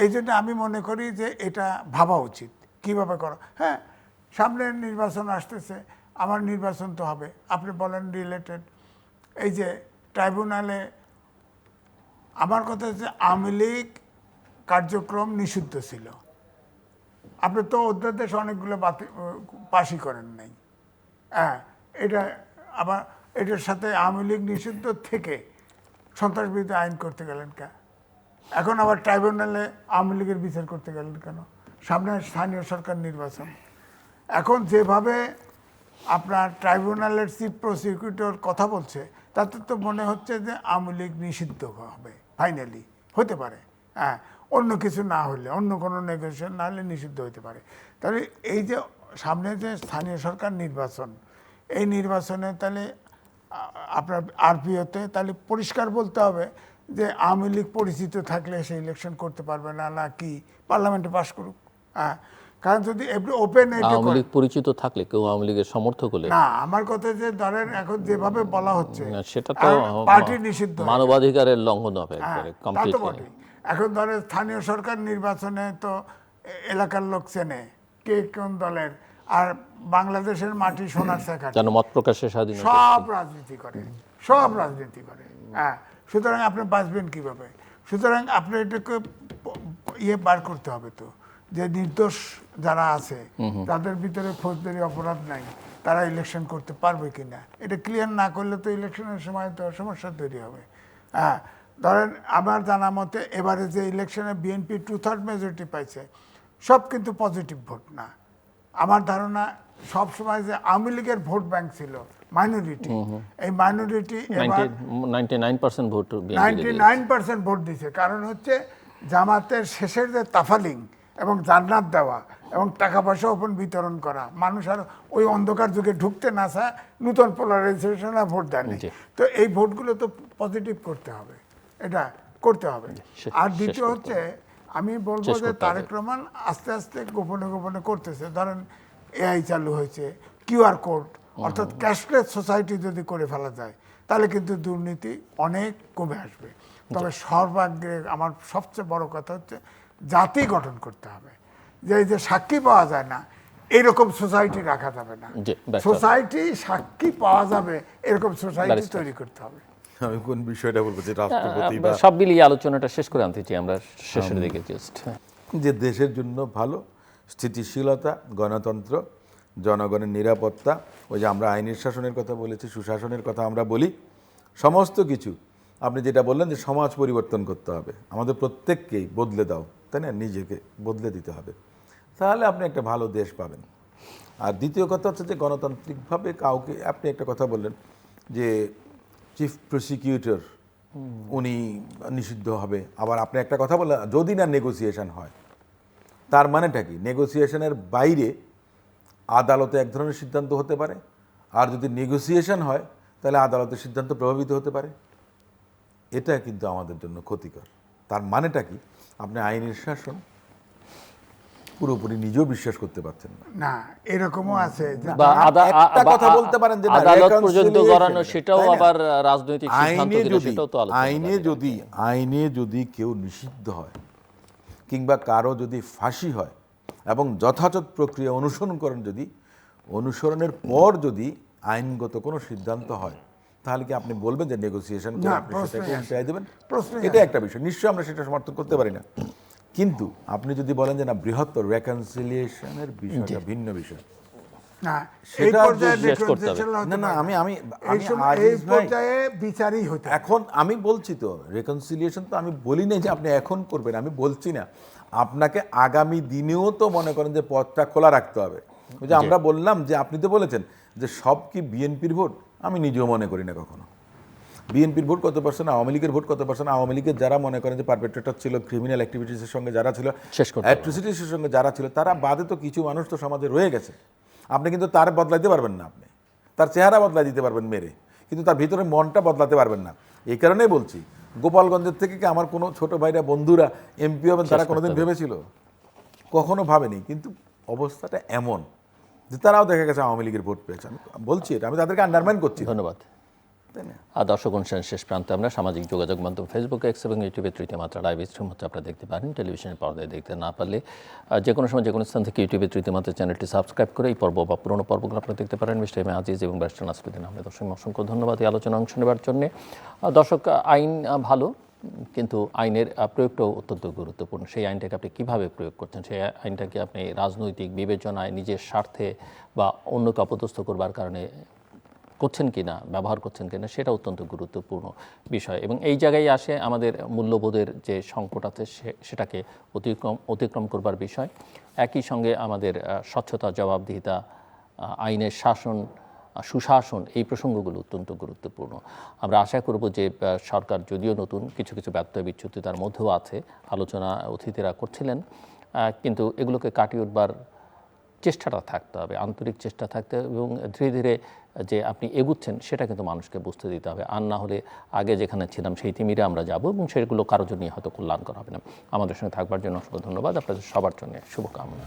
Speaker 3: এই জন্য আমি মনে করি যে এটা ভাবা উচিত কীভাবে করা। হ্যাঁ, সামনে নির্বাচন আসতেছে, আমার নির্বাচন তো হবে, আপনি বলেন রিলেটেড। এই যে ট্রাইব্যুনালে, আমার কথা হচ্ছে আওয়ামী লীগ কার্যক্রম নিষিদ্ধ ছিল, আপনি তো অধ্যাদেশ অনেকগুলো পাশই করেন নাই। হ্যাঁ, এটা আবার এটার সাথে আওয়ামী লীগ নিষিদ্ধ থেকে সন্ত্রাসবিরোধী আইন করতে গেলেন কেন? এখন আবার ট্রাইব্যুনালে আওয়ামী লীগের বিচার করতে গেলেন কেন? সামনে স্থানীয় সরকার নির্বাচন। এখন যেভাবে আপনার ট্রাইব্যুনালের চিফ প্রসিকিউটর কথা বলছে, তাতে তো মনে হচ্ছে যে আওয়ামী লীগ নিষিদ্ধ হবে, ফাইনালি হতে পারে। হ্যাঁ, অন্য কিছু না হলে, অন্য কোনো নেগোসিয়েশন না হলে নিষিদ্ধ হতে পারে। তাহলে এই যে সামনে যে স্থানীয় সরকার নির্বাচন, এই নির্বাচনে তাহলে আপনার আরপিওতে তাহলে পরিষ্কার বলতে হবে যে আওয়ামী লীগ পরিচিত থাকলে সে ইলেকশন করতে পারবে না, নাকি পার্লামেন্টে পাশ করুক। হ্যাঁ, কারণ যদি ওপেন
Speaker 1: আওয়ামী লীগ পরিচিত থাকলে, কেউ আওয়ামী লীগের সমর্থক হলে
Speaker 3: না, আমার কথা যে ধরেন এখন যেভাবে বলা হচ্ছে
Speaker 1: সেটা তো
Speaker 3: পার্টি নিষিদ্ধ,
Speaker 1: মানবাধিকারের লঙ্ঘন হবে একবারে কমপ্লিটলি।
Speaker 3: এখন ধরেন স্থানীয় সরকার নির্বাচনে তো এলাকার লোক চেনে কে কোন দলের, আর বাংলাদেশের মাটি সোনার শেখা,
Speaker 1: যেন মত প্রকাশের স্বাধীনতা,
Speaker 3: সব রাজনীতি করে, সব রাজনীতি করে। হ্যাঁ, সুতরাং আপনি বাঁচবেন কিভাবে? সুতরাং আপনি এটাকে বার করতে হবে তো, যে নির্দোষ যারা আছে তাদের ভিতরে ফৌজদারি অপরাধ নাই, তারা ইলেকশন করতে পারবে কিনা, এটা ক্লিয়ার না করলে তো ইলেকশনের সময় তো সমস্যা তৈরি হবে। হ্যাঁ, ধরেন আমার জানা মতে এবারে যে ইলেকশনে বিএনপি 2/3 মেজরিটি পাইছে, সব কিন্তু পজিটিভ ভোট না। আমার ধারণা সব সময় যে আওয়ামী লীগের ভোট ব্যাংক ছিল মাইনরিটি, এই মাইনরিটি এবার
Speaker 1: 99% ভোট বিএনপি
Speaker 3: 99% ভোট দিছে। কারণ হচ্ছে জামাতের শেষের যে তাফালিং এবং জান্নাত দেওয়া এবং টাকা পয়সা ওপেন বিতরণ করা, মানুষ আর ওই অন্ধকার যুগে ঢুকতে না চায়, নতুন পোলারাইজেশনে ভোট দেয়নি। তো এই ভোটগুলো তো পজিটিভ করতে হবে, এটা করতে হবে। আর দ্বিতীয় হচ্ছে আমি বলবো যে তারেক রহমান আস্তে আস্তে গোপনে গোপনে করতেছে। ধরেন এআই চালু হয়েছে, কিউআর কোড, অর্থাৎ ক্যাশলেস সোসাইটি যদি করে ফেলা যায় তাহলে কিন্তু দুর্নীতি অনেক কমে আসবে। তবে সর্বাগ্রে আমার সবচেয়ে বড় কথা হচ্ছে জাতি গঠন করতে হবে, যে এই যে সাক্ষী পাওয়া যায় না এরকম সোসাইটি রাখা যাবে না, সোসাইটি সাক্ষী পাওয়া যাবে এরকম সোসাইটি তৈরি করতে হবে।
Speaker 2: আমি কোন বিষয়টা বলবো যে রাষ্ট্রপতি বা
Speaker 1: সব মিলিয়ে আলোচনাটা শেষ করে আনতে চাই আমরা শেষের দিকে জাস্ট
Speaker 2: যে দেশের জন্য ভালো স্থিতিশীলতা, গণতন্ত্র, জনগণের নিরাপত্তা, ওই যে আমরা আইনের শাসনের কথা বলেছি, সুশাসনের কথা আমরা বলি, সমস্ত কিছু আপনি যেটা বললেন যে সমাজ পরিবর্তন করতে হবে, আমাদের প্রত্যেককেই বদলে দাও, তাই না, নিজেকে বদলে দিতে হবে, তাহলে আপনি একটা ভালো দেশ পাবেন। আর দ্বিতীয় কথা হচ্ছে যে গণতান্ত্রিকভাবে কাউকে, আপনি একটা কথা বললেন যে চিফ প্রসিকিউটর উনি নিষিদ্ধ হবে, আবার আপনি একটা কথা বললেন যদি না নেগোসিয়েশন হয়, তার মানেটা কি? নেগোসিয়েশনের বাইরে আদালতে এক ধরনের সিদ্ধান্ত হতে পারে, আর যদি নেগোসিয়েশন হয় তাহলে আদালতের সিদ্ধান্ত প্রভাবিত হতে পারে। এটা কিন্তু আমাদের জন্য ক্ষতিকর। তার মানেটা কি? আপনি আইনের শাসন পুরোপুরি নিজেও বিশ্বাস করতে পারছেন না।
Speaker 3: না, এরকমও আছে যে
Speaker 1: বা
Speaker 2: একটা কথা বলতে পারেন যে
Speaker 1: আদালত পর্যন্ত গড়ানো, সেটাও আবার রাজনৈতিক সিদ্ধান্ত দিলে সেটাও তো আলোচনা।
Speaker 2: আইনে যদি কেউ নিষিদ্ধ হয় কিংবা কারো যদি ফাঁসি হয় এবং যথাযথ প্রক্রিয়া অনুসরণের পর যদি আইনগত কোনো সিদ্ধান্ত হয়, তাহলে কি আপনি বলবেন যে নেগোসিয়েশন করে আপনি সেটাকে উল্টাই দেবেন? এটা একটা বিষয়, নিশ্চয়ই আমরা সেটা সমর্থন করতে পারি না। কিন্তু আপনি যদি বলেন যে না, বৃহত্তর রেকনসিলিয়েশনের বিষয়টা ভিন্ন বিষয়,
Speaker 3: না,
Speaker 2: সেটা
Speaker 1: শেষ করতে হবে।
Speaker 3: বিচারই হতে।
Speaker 2: এখন আমি বলছি তো রেকনসিলিয়েশন তো আমি বলি না যে আপনি এখন করবেন, আমি বলছি না, আপনাকে আগামী দিনেও তো মনে করেন যে পথটা খোলা রাখতে হবে। ওই যে আমরা বললাম যে আপনি তো বলেছেন যে সব কি বিএনপির ভোট, আমি নিজেও মনে করি না কখনো। বিএনপির ভোট কত পার্সেন্ট, আওয়ামী লীগের ভোট কত পার্সেন্ট, আওয়ামী লীগের যারা মনে করেন যে পারপেট্রেটর ছিল, ক্রিমিনাল অ্যাক্টিভিটিসের সঙ্গে যারা ছিল, অ্যাট্রোসিটিসের সঙ্গে যারা ছিল, তারা বাদে তো কিছু মানুষ তো সমাজে রয়ে গেছে। আপনি কিন্তু তার বদলাইতে পারবেন না, আপনি তার চেহারা বদলাই দিতে পারবেন মেরে, কিন্তু তার ভিতরে মনটা বদলাতে পারবেন না। এই কারণেই বলছি, গোপালগঞ্জের থেকে কি আমার কোনো ছোট ভাইরা বন্ধুরা এমপি হবেন তারা কোনোদিন ভেবেছিল? কখনো ভাবেনি। কিন্তু অবস্থাটা এমন যে তারাও দেখা গেছে আওয়ামী লীগের ভোট পেয়েছে। আমি বলছি এটা, আমি তাদেরকে আন্ডারমাইন করছি।
Speaker 1: ধন্যবাদ। আর দর্শক অনুষ্ঠানের শেষ প্রান্তে আমরা সামাজিক যোগাযোগ মাধ্যম ফেসবুক, এক্স এবং ইউটিউবে তৃতীয় মাত্রা লাইভ স্ট্রিম হচ্ছে আপনারা দেখতে পারেন। টেলিভিশনের পর্দায় দেখতে না পারলে যে কোনো সময় যে কোনো স্থান থেকে ইউটিউবে তৃতীয় মাত্রা চ্যানেলটি সাবস্ক্রাইব করে এই পর্ব বা পুরোনো পর্বগুলো আপনারা দেখতে পারেন। মিস্টার এম আজিজ এবং ব্যারিস্টার নাসিরুদ্দিন আহমেদ দর্শক অসংখ্য ধন্যবাদ এই আলোচনা অংশ নেবার জন্য। দর্শক, আইন ভালো, কিন্তু আইনের প্রয়োগটাও অত্যন্ত গুরুত্বপূর্ণ। সেই আইনটাকে আপনি কীভাবে প্রয়োগ করছেন, সেই আইনটাকে আপনি রাজনৈতিক বিবেচনায় নিজের স্বার্থে বা অন্যকে অপদস্থ করবার কারণে করছেন কিনা, ব্যবহার করছেন কিনা, সেটা অত্যন্ত গুরুত্বপূর্ণ বিষয়। এবং এই জায়গায় আসে আমাদের মূল্যবোধের যে সংকট আছে সেটাকে অতিক্রম করবার বিষয়। একই সঙ্গে আমাদের স্বচ্ছতা, জবাবদিহিতা, আইনের শাসন, সুশাসন, এই প্রসঙ্গগুলো অত্যন্ত গুরুত্বপূর্ণ। আমরা আশা করব যে সরকার যদিও নতুন, কিছু কিছু ব্যত্যয় বিচ্যুতি তার মধ্যেও আছে, আলোচনা অতিথিরা করছিলেন, কিন্তু এগুলোকে কাটিয়ে উঠবার চেষ্টাটা থাকতে হবে, আন্তরিক চেষ্টা থাকতে হবে, এবং ধীরে ধীরে যে আপনি এগুচ্ছেন সেটা কিন্তু মানুষকে বুঝতে দিতে হবে। আর না হলে আগে যেখানে ছিলাম সেই তিমিরে আমরা যাব, এবং সেগুলো কারোর জন্য হয়তো কল্যাণকর হবে না। আমাদের সঙ্গে থাকবার জন্য অসংখ্য ধন্যবাদ। আপনাদের সবার জন্য শুভকামনা।